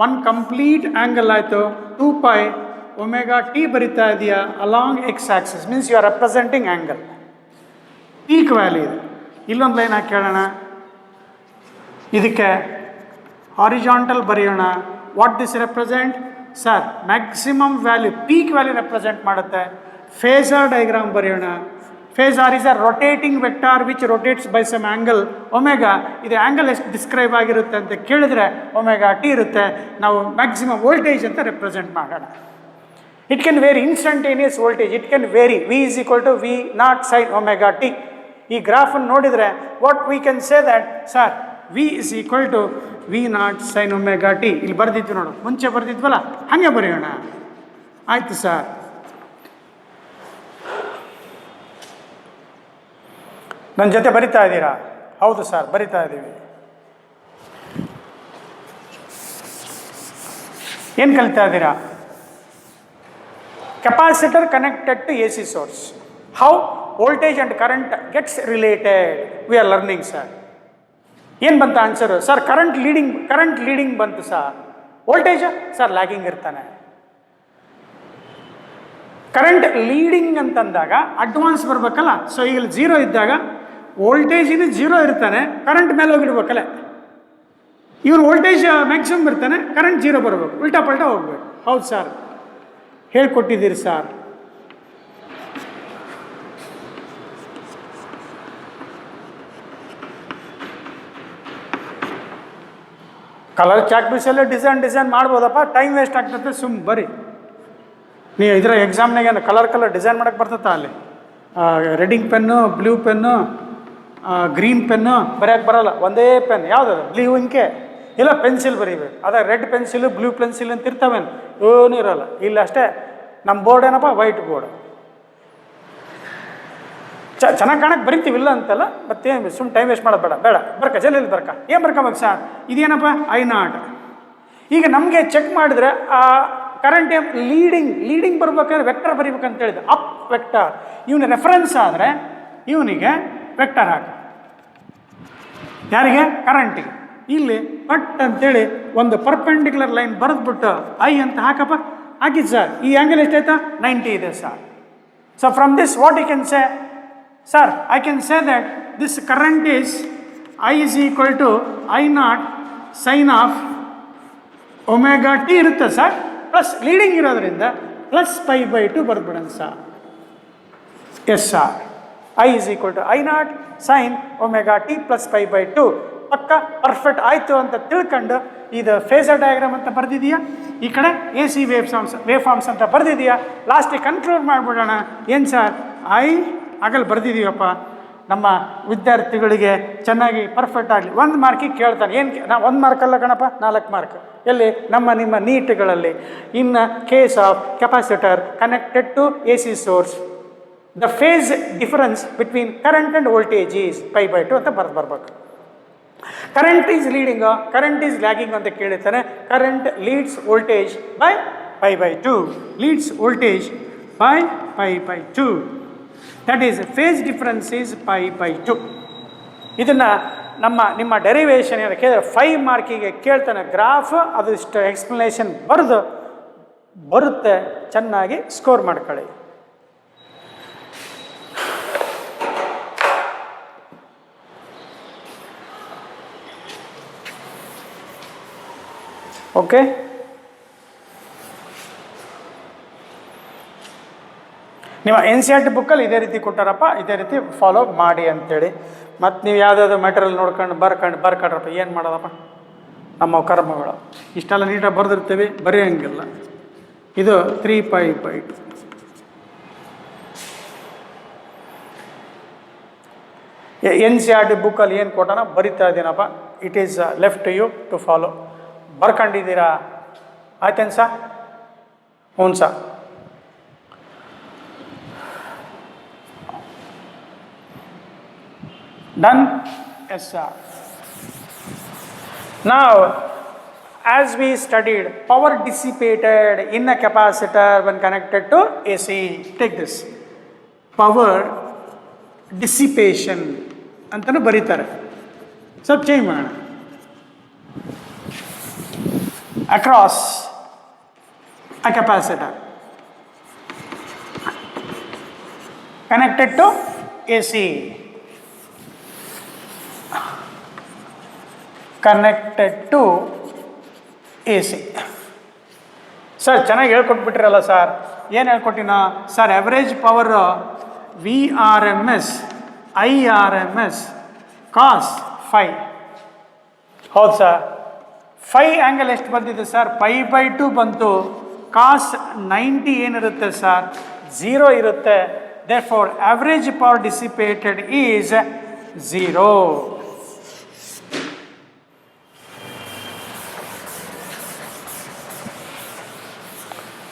1 complete angle ಆಯಿತು, 2 ಪೈ ಒಮೆಗಾ ಟಿ ಬರಿತಾ ಇದೆಯಾ along X axis, means you are representing angle. Peak value ಇದೆ. ಇಲ್ಲೊಂದು ಲೈನ್ ಹಾಕಿ ಕೇಳೋಣ, ಇದಕ್ಕೆ ಹಾರಿಜಾಂಟಲ್ ಬರೆಯೋಣ. What this represent sir? Maximum value, peak value represent ಮಾಡುತ್ತೆ. ಫೇಸರ್ ಡಯಾಗ್ರಾಮ್ ಬರೆಯೋಣ. Phasor is a rotating vector which rotates by some angle omega. ಇದು angle ಎಷ್ಟು ಡಿಸ್ಕ್ರೈಬ್ ಆಗಿರುತ್ತೆ ಅಂತ ಕೇಳಿದ್ರೆ ಒಮೆಗಾ ಟಿ ಇರುತ್ತೆ. ನಾವು ಮ್ಯಾಕ್ಸಿಮಮ್ ವೋಲ್ಟೇಜ್ ಅಂತ ರೆಪ್ರೆಸೆಂಟ್ ಮಾಡೋಣ. It can vary, instantaneous voltage it can vary. V is equal to V naught sine omega T. ಈ ಗ್ರಾಫನ್ನು ನೋಡಿದರೆ what we can say that sir V is equal to V naught sine omega T. ಇಲ್ಲಿ ಬರ್ದಿದ್ವಿ ನೋಡು, ಮುಂಚೆ ಬರ್ದಿದ್ವಲ್ಲ ಹಾಗೆ ಬರೆಯೋಣ. ಆಯಿತು ಸರ್. ನನ್ನ ಜೊತೆ ಬರಿತಾ ಇದ್ದೀರಾ? ಹೌದು ಸರ್, ಬರಿತಾ ಇದ್ದೀವಿ. ಏನು ಕಲಿತಾ ಇದ್ದೀರಾ? Capacitor connected to A C source. How voltage and current gets related we are learning sir. ಏನು ಬಂತ ಆನ್ಸರು? ಸರ್ ಕರೆಂಟ್ ಲೀಡಿಂಗ್ ಬಂತು ಸರ್. ವೋಲ್ಟೇಜ್ ಸರ್ ಲ್ಯಾಗಿಂಗ್ ಇರ್ತಾನೆ. ಕರೆಂಟ್ ಲೀಡಿಂಗ್ ಅಂತಂದಾಗ ಅಡ್ವಾನ್ಸ್ ಬರಬೇಕಲ್ಲ. ಸೊ ಈಗ 0 ಇದ್ದಾಗ ವೋಲ್ಟೇಜಿನ 0 ಇರ್ತಾನೆ, ಕರೆಂಟ್ ಮೇಲೆ ಹೋಗಿಡ್ಬೇಕಲ್ಲ. ಇವನು ವೋಲ್ಟೇಜ್ ಮ್ಯಾಕ್ಸಿಮಮ್ ಇರ್ತಾನೆ, ಕರೆಂಟ್ 0 ಬರಬೇಕು, ಉಲ್ಟಾ ಪಲ್ಟಾ ಹೋಗ್ಬೇಕು. ಹೌದು ಸರ್, ಹೇಳ್ಕೊಟ್ಟಿದ್ದೀರಿ ಸರ್. ಕಲರ್ ಚಾಕ್ ಪೀಸಲ್ಲೇ ಡಿಸೈನ್ ಮಾಡ್ಬೋದಪ್ಪ, ಟೈಮ್ ವೇಸ್ಟ್ ಆಗ್ತದೆ. ಬರೀ ನೀವು ಇದರ ಎಕ್ಸಾಮ್ನಾಗ ಕಲರ್ ಡಿಸೈನ್ ಮಾಡೋಕ್ಕೆ ಬರ್ತೈತಾ? ಅಲ್ಲಿ ರೆಡ್ಡಿಂಗ್ pen, blue pen, green pen ಬರೆಯೋಕ್ಕೆ ಬರೋಲ್ಲ. ಒಂದೇ ಪೆನ್, ಯಾವುದದು? ಬ್ಲೂ ಇಂಕೆ ಇಲ್ಲ ಪೆನ್ಸಿಲ್ ಬರೀಬೇಕು. ಅದೇ ರೆಡ್ ಪೆನ್ಸಿಲು, ಬ್ಲೂ ಪೆನ್ಸಿಲ್ ಅಂತ ಇರ್ತವೆ, ಏನೂ ಇರೋಲ್ಲ. ಇಲ್ಲ ಅಷ್ಟೇ. ನಮ್ಮ ಬೋರ್ಡ್ ಏನಪ್ಪ? White board. ಚೆನ್ನಾಗಿ ಕಾಣಕ್ಕೆ ಬರಿತೀವಿಲ್ಲ ಅಂತಲ್ಲ, ಮತ್ತೇನು ಸುಮ್ಮನೆ ಟೈಮ್ ವೇಸ್ಟ್ ಮಾಡೋದು ಬೇಡ. ಬರ್ಕ ಜಲ್ದಿ ಬರ್ಕ. ಏನು ಬರ್ಕೋಬೇಕು ಸರ್? ಇದೇನಪ್ಪ? I0. ಈಗ ನಮಗೆ ಚೆಕ್ ಮಾಡಿದ್ರೆ ಆ ಕರೆಂಟ್ ಲೀಡಿಂಗ್ ಬರ್ಬೇಕಾದ್ರೆ ವೆಕ್ಟರ್ ಬರೀಬೇಕಂತ ಹೇಳಿದೆ, ಅಪ್ ವೆಕ್ಟರ್. ಇವನ ರೆಫರೆನ್ಸ್ ಆದರೆ ಇವನಿಗೆ ವೆಕ್ಟರ್ ಹಾಕಿ, ಯಾರಿಗೆ? ಕರೆಂಟಿಗೆ. ಇಲ್ಲಿ ಪಟ್ ಅಂತೇಳಿ ಒಂದು ಪರ್ಪೆಂಡಿಕ್ಯುಲರ್ ಲೈನ್ ಬರೆದ್ಬಿಟ್ಟು ಐ ಅಂತ ಹಾಕಪ್ಪ. ಹಾಕಿದ್ದು ಸರ್. ಈ ಆ್ಯಂಗಲ್ ಎಷ್ಟಾಯ್ತಾ? 90 ಇದೆ sir. So from this what you can say sir? I can say that this current is I is equal to I0 sine of omega T ಇರುತ್ತೆ ಸರ್. ಪ್ಲಸ್ ಲೀಡಿಂಗ್ ಇರೋದ್ರಿಂದ plus π/2 ಬರ್ದ್ಬಿಡೋಣ sir. Yes sir. I is equal to I0 sine omega T plus π/2. ಪಕ್ಕ perfect ಆಯಿತು ಅಂತ ತಿಳ್ಕೊಂಡು ಇದು phasor diagram ಅಂತ ಬರೆದಿದೆಯಾ, ಈ ಕಡೆ ಎ ಸಿ ವೇವ್ ಫಾರ್ಮ್ಸ್ ಅಂತ ಬರೆದಿದೆಯಾ. ಲಾಸ್ಟಿಗೆ ಕನ್ಕ್ಲೂಡ್ ಮಾಡಿಬಿಡೋಣ. ಏನು ಸರ್? ಆಗಲ್ಲಿ ಬರೆದಿದ್ದೀವಪ್ಪ. ನಮ್ಮ ವಿದ್ಯಾರ್ಥಿಗಳಿಗೆ ಚೆನ್ನಾಗಿ ಪರ್ಫೆಕ್ಟ್ ಆಗಲಿ. 1 ಮಾರ್ಕಿಗೆ ಕೇಳ್ತಾನೆ. ಏನು ನಾ 1 ಮಾರ್ಕ್ ಅಲ್ಲ ಕಣಪ್ಪ, 4 ಮಾರ್ಕ್. ಎಲ್ಲಿ? ನಿಮ್ಮ ನೀಟ್ಗಳಲ್ಲಿ. In case of capacitor connected to A C source, the phase difference between current and voltage is π/2 ಅಂತ ಬರ್ಬೇಕು. Current is leading, current is lagging ಅಂತ ಕೇಳಿರ್ತಾನೆ. Current leads voltage by π/2, leads voltage by π/2. That is phase difference is π/2. ಇದನ್ನು ನಿಮ್ಮ derivation ಏನು ಕೇಳಿದ್ರೆ 5 ಮಾರ್ಕಿಗೆ ಕೇಳ್ತಾನೆ. Graph ಅದು ಇಷ್ಟು ಎಕ್ಸ್ಪ್ಲನೇಷನ್ ಬರುತ್ತೆ. ಚೆನ್ನಾಗಿ ಸ್ಕೋರ್ ಮಾಡ್ಕೊಳ್ಳಿ. ಓಕೆ. ನಿಮ್ಮ ಎನ್ ಸಿ ಆರ್ ಟಿ ಬುಕ್ಕಲ್ಲಿ ಇದೇ ರೀತಿ ಕೊಟ್ಟಾರಪ್ಪ, ಇದೇ ರೀತಿ ಫಾಲೋ ಮಾಡಿ ಅಂತೇಳಿ. ಮತ್ತು ನೀವು ಯಾವುದಾದ್ರು ಮೆಟೀರಿಯಲ್ ನೋಡ್ಕೊಂಡು ಬರ್ಕೊಂಡ್ರಪ್ಪ, ಏನು ಮಾಡೋದಪ್ಪ ನಮ್ಮ ಕರ್ಮಗಳು. ಇಷ್ಟೆಲ್ಲ ನೀಟಾಗಿ ಬರೆದಿರ್ತೀವಿ, ಬರೆಯೋಂಗಿಲ್ಲ. ಇದು 3π/2. ಎನ್ ಸಿ ಆರ್ ಟಿ ಬುಕ್ಕಲ್ಲಿ ಏನು ಕೊಟ್ಟಾನ ಬರಿತಾ ಇದ್ದೀನಪ್ಪ. It is left to you to follow. ಬರ್ಕೊಂಡಿದ್ದೀರಾ? ಆಯ್ತೇನು ಸಾ? ಹ್ಞೂ sir. Done? Yes, sir. Now, as we studied, power dissipated in a capacitor when connected to AC. Take this. Power dissipation ಅಂತಲೂ ಬರೀತಾರೆ. ಸ್ವಲ್ಪ ಚೇಂಜ್ ಮಾಡೋಣ. Across a capacitor connected to AC. Connected to A C. Sir ಚೆನ್ನಾಗಿ ಹೇಳ್ಕೊಟ್ಬಿಟ್ರಲ್ಲ sir. ಏನು ಹೇಳ್ಕೊಟ್ಟಿನ sir? Average power VRMS IRMS cos phi. ಹೌದು sir. Phi angle ಎಷ್ಟು ಬಂದಿದೆ ಸರ್? π/2 ಬಂತು. ಕಾಸ್ 90 ಏನಿರುತ್ತೆ ಸರ್? 0 ಇರುತ್ತೆ. Therefore average power dissipated is 0.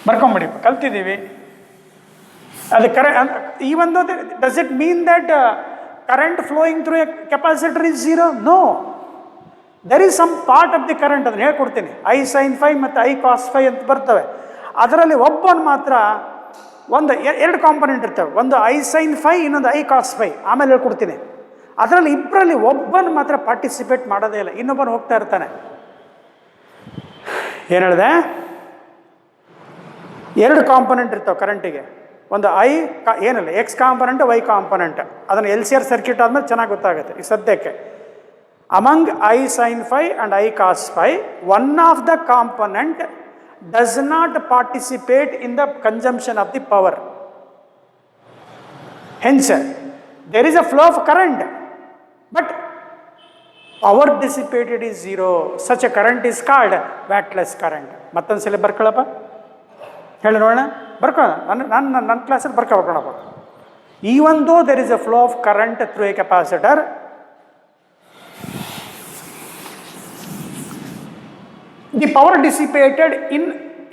ಬರ್ಕೊಂಬಿಡಿ, ಕಲ್ತಿದ್ದೀವಿ. ಅದು even though does it mean that current flowing through a capacitor is 0? No. There is some part of the current, ಅದನ್ನು ಹೇಳ್ಕೊಡ್ತೀನಿ. I sin phi ಮತ್ತು I cos phi ಅಂತ ಬರ್ತವೆ. ಅದರಲ್ಲಿ ಒಬ್ಬನು ಮಾತ್ರ ಒಂದು ಎರಡು ಕಾಂಪೊನೆಂಟ್ ಇರ್ತವೆ. ಒಂದು I sin phi, ಇನ್ನೊಂದು I cos phi. ಆಮೇಲೆ ಹೇಳ್ಕೊಡ್ತೀನಿ. ಅದರಲ್ಲಿ ಇಬ್ಬರಲ್ಲಿ ಒಬ್ಬನು ಮಾತ್ರ ಪಾರ್ಟಿಸಿಪೇಟ್ ಮಾಡೋದೇ ಇಲ್ಲ, ಇನ್ನೊಬ್ಬನು ಹೋಗ್ತಾ ಇರ್ತಾನೆ. ಏನು ಹೇಳಿದೆ? ಎರಡು ಕಾಂಪೊನೆಂಟ್ ಇರ್ತಾವೆ ಕರೆಂಟಿಗೆ. ಒಂದು ಏನಿಲ್ಲ, ಎಕ್ಸ್ ಕಾಂಪೊನೆಂಟ್, ವೈ ಕಾಂಪೊನೆಂಟ್. ಅದನ್ನು LCR ಸರ್ಕ್ಯೂಟ್ ಆದಮೇಲೆ ಚೆನ್ನಾಗಿ ಗೊತ್ತಾಗುತ್ತೆ. ಈ ಸದ್ಯಕ್ಕೆ among I sin phi and I cos phi, one of the component does not participate in the consumption of the power. Hence, there is a flow of current, but power dissipated is 0. Such a current is called wattless current. ಮತ್ತೊಂದು ಸಲ ಬರ್ಕೊಳ್ಳಪ್ಪ, ಹೇಳಿ ನೋಡೋಣ. ನನ್ನ ಕ್ಲಾಸಲ್ಲಿ ಬರ್ಕೊಳಪ್ಪ. Even though there is a flow of current through a capacitor, the power dissipated in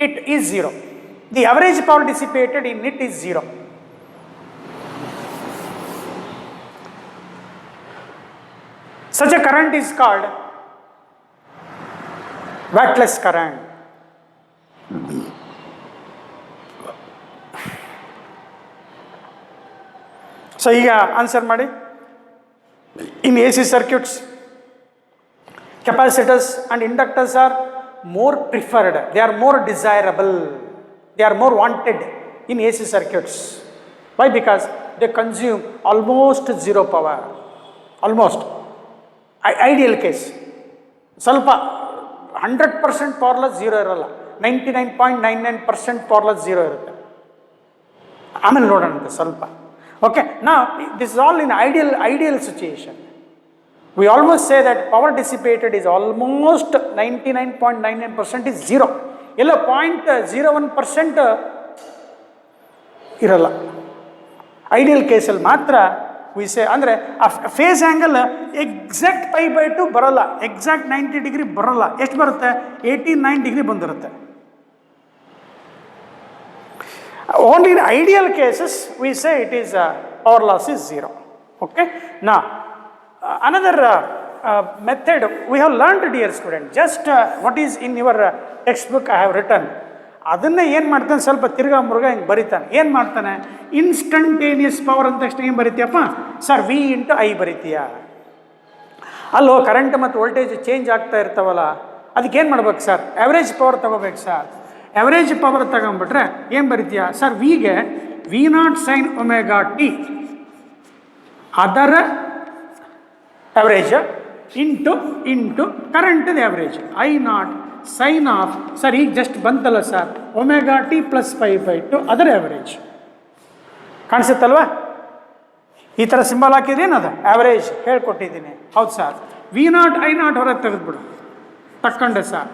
it is 0. The average power dissipated in it is 0. Such a current is called wattless current. So ಈಗ answer ಮಾಡಿ. ಇನ್ AC circuits, capacitors and inductors are more preferred. They are more desirable. They are more wanted in AC circuits. Why? Because they consume almost 0 power. Almost. Ideal case. ಸ್ವಲ್ಪ 100% powerless 0 ಇರೋಲ್ಲ, 99.99% powerless 0 ಇರುತ್ತೆ. ಆಮೇಲೆ ನೋಡೋಣ ಸ್ವಲ್ಪ. Okay, now this is all in ideal situation. We almost say that power dissipated is almost 99.99% is 0. ಎಲ್ಲ 0.01% ಇರಲ್ಲ. Ideal ಕೇಸಲ್ಲಿ ಮಾತ್ರ we say, ಅಂದರೆ ಆ ಫೇಸ್ ಆ್ಯಂಗಲ್ ಎಕ್ಸಾಕ್ಟ್ π/2 ಬರೋಲ್ಲ, ಎಕ್ಸಾಕ್ಟ್ 90 ಡಿಗ್ರಿ ಬರೋಲ್ಲ. ಎಷ್ಟು ಬರುತ್ತೆ? 89 ಡಿಗ್ರಿ ಬಂದಿರುತ್ತೆ. Only in ideal cases we say it is power loss is 0. Okay. Now another method we have learned, dear student, just what is in your textbook I have written. ಅದನ್ನೇ ಏನು ಮಾಡ್ತಾನೆ, ಸ್ವಲ್ಪ ತಿರ್ಗಾ ಮುರುಗ ಹಿಂಗೆ ಬರಿತಾನೆ. ಏನು ಮಾಡ್ತಾನೆ? ಇನ್ಸ್ಟಂಟೇನಿಯಸ್ ಪವರ್ ಅಂತ ತಕ್ಷಣ ಏನು ಬರಿತೀಯಪ್ಪ ಸರ್? V × I ಬರಿತೀಯ. ಅಲ್ಲೋ ಕರೆಂಟ್ ಮತ್ತು ವೋಲ್ಟೇಜ್ ಚೇಂಜ್ ಆಗ್ತಾ ಇರ್ತಾವಲ್ಲ, ಅದಕ್ಕೆ ಏನು ಮಾಡ್ಬೇಕು ಸರ್? ಆ್ಯಾವ್ರೇಜ್ ಪವರ್ ತಗೋಬೇಕು ಸರ್. ಆ್ಯಾವ್ರೇಜ್ ಪವರ್ ತಗೊಂಡ್ಬಿಟ್ರೆ ಏನು ಬರಿತೀಯ ಸರ್? ವಿಗೆ V0 sin ωt ಅದರ ಆ್ಯಾವ್ರೇಜ್ ಇಂಟು ಕರೆಂಟದ average I0 sin of sir. ಈಗ ಜಸ್ಟ್ ಬಂತಲ್ಲ ಸರ್, ωt + π/2 ಅದರ ಆ್ಯಾವ್ರೇಜ್. ಕಾಣಿಸುತ್ತಲ್ವಾ? ಈ ಥರ ಸಿಂಬಲ್ ಹಾಕಿದ್ರೆ ಏನದು ಆ್ಯಾವ್ರೇಜ್ ಹೇಳ್ಕೊಟ್ಟಿದ್ದೀನಿ. ಹೌದು ಸರ್. V0 I0 ಹೊರಗೆ ತೆಗೆದುಬಿಡು ತಕ್ಕೊಂಡೆ ಸರ್.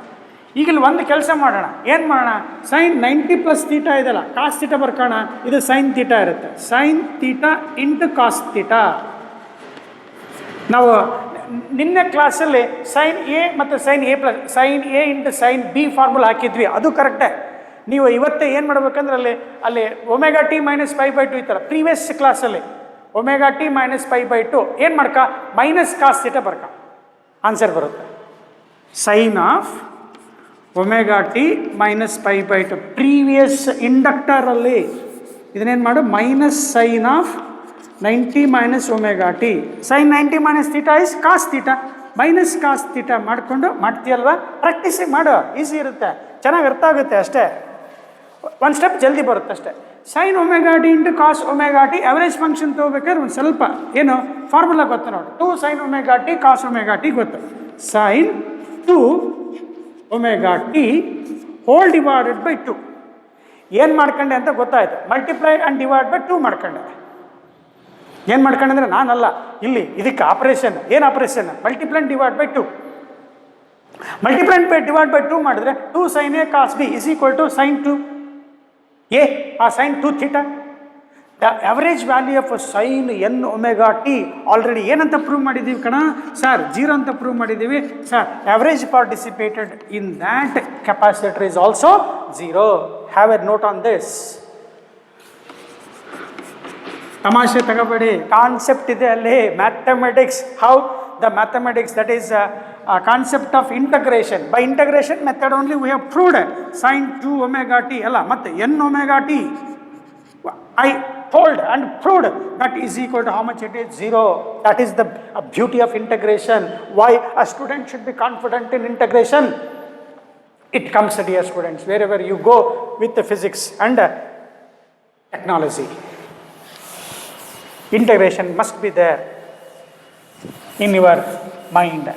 ಈಗ ಇಲ್ಲಿ ಒಂದು ಕೆಲಸ ಮಾಡೋಣ. ಏನು ಮಾಡೋಣ? ಸೈನ್ 90 + ಥೀಟಾ ಇದೆಲ್ಲ ಕಾಸ್ ಥೀಟಾ ಬರ್ಕೋಣ. ಇದು ಸೈನ್ ಥೀಟಾ ಇರುತ್ತೆ. Sine theta into cos theta. ನಾವು ನಿನ್ನೆ ಕ್ಲಾಸಲ್ಲಿ ಸೈನ್ ಎ ಮತ್ತು sine A plus sine A into sine B formula ಹಾಕಿದ್ವಿ. ಅದು ಕರೆಕ್ಟೇ. ನೀವು ಇವತ್ತೇ ಏನು ಮಾಡ್ಬೇಕಂದ್ರೆ ಅಲ್ಲಿ ಒಮೆಗಾ ಟಿ ಮೈನಸ್ π/2 ಈ ಥರ ಪ್ರೀವಿಯಸ್ ಕ್ಲಾಸಲ್ಲಿ ಒಮೆಗಾ ಟಿ ಮೈನಸ್ π/2 ಏನು ಮಾಡ್ಕ ಮೈನಸ್ ಕಾಸ್ ಥೀಟಾ ಬರ್ಕ ಆನ್ಸರ್ ಬರುತ್ತೆ. Sine of omega T minus π/2 previous ಇಂಡಕ್ಟರಲ್ಲಿ ಇದನ್ನೇನು ಮಾಡು minus sine of 90 minus omega T. Sine 90 minus theta is cos theta. Minus cos theta ಮಾಡಿಕೊಂಡು ಮಾಡ್ತೀಯಲ್ವಾ? ಪ್ರಾಕ್ಟೀಸಿಗೆ ಮಾಡು, ಈಸಿ ಇರುತ್ತೆ, ಚೆನ್ನಾಗಿ ಅರ್ಥ ಆಗುತ್ತೆ ಅಷ್ಟೇ. ಒಂದು ಸ್ಟೆಪ್ ಜಲ್ದಿ ಬರುತ್ತೆ ಅಷ್ಟೇ. Sine omega T into cos omega T average function ತೊಗೋಬೇಕಾದ್ರೆ ಒಂದು ಸ್ವಲ್ಪ ಏನು ಫಾರ್ಮುಲಾ ಗೊತ್ತು ನೋಡಿ. 2 sine omega T cos omega T ಗೊತ್ತು. Sine 2 omega T whole divided by 2 ಏನು ಮಾಡ್ಕೊಂಡೆ ಅಂತ ಗೊತ್ತಾಯ್ತು. ಮಲ್ಟಿಪ್ಲೈ ಆ್ಯಂಡ್ ಡಿವೈಡ್ ಬೈ 2 ಮಾಡ್ಕೊಂಡೆ. ಏನು ಮಾಡ್ಕೊಂಡೆ ಅಂದರೆ ನಾನಲ್ಲ, ಇಲ್ಲಿ ಇದಕ್ಕೆ ಆಪ್ರೇಷನ್. ಏನು operation? Multiply and divide by 2. Multiply and divide by 2 ಮಾಡಿದ್ರೆ 2 sine A cos B is equal to sine 2 A ಆ sine 2 theta. The average value of sine N omega T already ಏನಂತ ಪ್ರೂವ್ ಮಾಡಿದ್ದೀವಿ ಕಣ sir? 0 ಅಂತ prove ಮಾಡಿದ್ದೀವಿ sir. Average participated in that capacitor is also 0. Have a note on this. ತಮಾಷೆ ತಗೋಬೇಡಿ, concept ಇದೆ ಅಲ್ಲಿ. Mathematics, how the mathematics that is concept of integration. By integration method only we have proved sine 2 omega T ಅಲ್ಲ ಮತ್ತು N omega T I told and proved that is equal to how much it is? 0. That is the beauty of integration. Why a student should be confident in integration? It comes, dear students, wherever you go with the physics and technology. Integration must be there in your mind.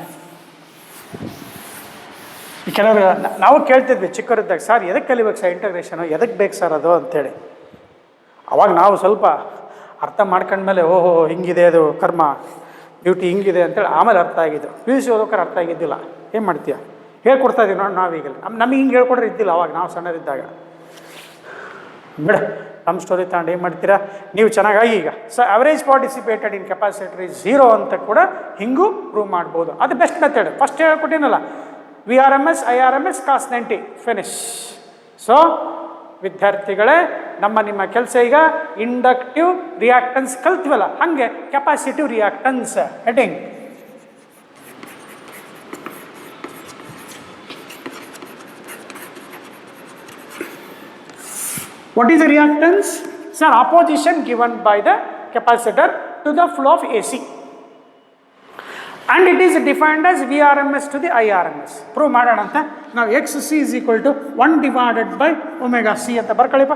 ಕೆಲವರು ನಾವು ಕೇಳ್ತಿದ್ವಿ ಚಿಕ್ಕವರಿದ್ದಾಗ, sir ಎದಕ್ಕೆ ಕಲಿಬೇಕು sir ಇಂಟಗ್ರೇಷನು, ಎದಕ್ಕೆ ಬೇಕು sir ಅದು ಅಂತೇಳಿ. ಅವಾಗ ನಾವು ಸ್ವಲ್ಪ ಅರ್ಥ ಮಾಡ್ಕೊಂಡ್ಮೇಲೆ ಓಹೋ ಹಿಂಗಿದೆ ಅದು ಕರ್ಮ ಬ್ಯೂಟಿ ಹಿಂಗಿದೆ ಅಂತೇಳಿ ಆಮೇಲೆ ಅರ್ಥ ಆಗಿದ್ದು. PUC ಓದೋಕ್ರೆ ಅರ್ಥ ಆಗಿದ್ದಿಲ್ಲ. ಏನು ಮಾಡ್ತೀಯ? ಹೇಳ್ಕೊಡ್ತಾ ಇದೀವಿ ನೋಡಿ ನಾವೀಗಲ್ಲ. ನಮಗೆ ಹಿಂಗೆ ಹೇಳ್ಕೊಡ್ರೆ ಇದ್ದಿಲ್ಲ ಅವಾಗ ನಾವು ಸಣ್ಣರಿದ್ದಾಗ. ಬೇಡ ನಮ್ಮ ಸ್ಟೋರಿ ತಗೊಂಡು ಏನು ಮಾಡ್ತೀರಾ ನೀವು ಚೆನ್ನಾಗಾಗಿ. ಈಗ average participated in capacitor is 0 ಅಂತ ಕೂಡ ಹಿಂಗೂ ಪ್ರೂವ್ ಮಾಡ್ಬೋದು. ಅದು ಬೆಸ್ಟ್ ಮೆಥಡ್. ಫಸ್ಟ್ ಹೇಳ್ಕೊಟ್ಟಿನಲ್ಲ, VRMS IRMS cos 90 finish. So ವಿದ್ಯಾರ್ಥಿಗಳೇ, ನಿಮ್ಮ ಕೆಲಸ ಈಗ ಇಂಡಕ್ಟಿವ್ ರಿಯಾಕ್ಟನ್ಸ್ ಕಲ್ತೀವಲ್ಲ, ಹಾಗೆ capacitive reactance. Heading what is the reactance? Sir, opposition given by the capacitor to the flow of AC, and it is defined as VRMS to the IRMS. Prove ಮಾಡೋಣ ಅಂತ ನಾವು XC is equal to 1 divided by omega C ಅಂತ ಬರ್ಕೊಳ್ಳಿಪ್ಪ.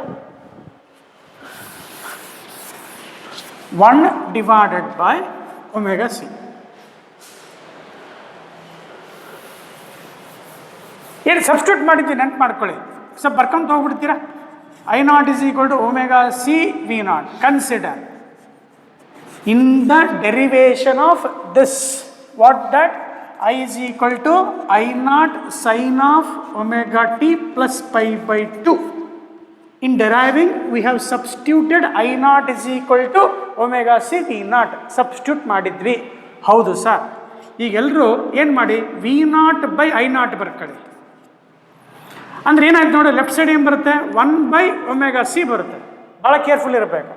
1 divided by omega C. ಏನು substitute ಮಾಡಿದ್ವಿ ನೆನ್ಪು ಮಾಡ್ಕೊಳ್ಳಿ. ಸ್ವಲ್ಪ ಬರ್ಕೊಂಡು ಹೋಗ್ಬಿಡ್ತೀರಾ? I0 is equal to omega C V0. Consider in the derivation of this, what that I is equal to I0 sin of omega t plus π/2. In deriving, we have substituted I0 is equal to omega C V0. Substitute ಮಾಡಿದ್ವಿ. ಹೌದು sir. ಈಗ ಎಲ್ಲರೂ ಏನು ಮಾಡಿ V0 by I0 ಬರ್ಕೊಳ್ಳಿ. ಅಂದ್ರೆ ಏನಾಯ್ತು ನೋಡಿ, ಲೆಫ್ಟ್ ಸೈಡ್ ಏನು ಬರುತ್ತೆ? 1/ωc ಬರುತ್ತೆ. ಭಾಳ ಕೇರ್ಫುಲ್ ಇರಬೇಕು.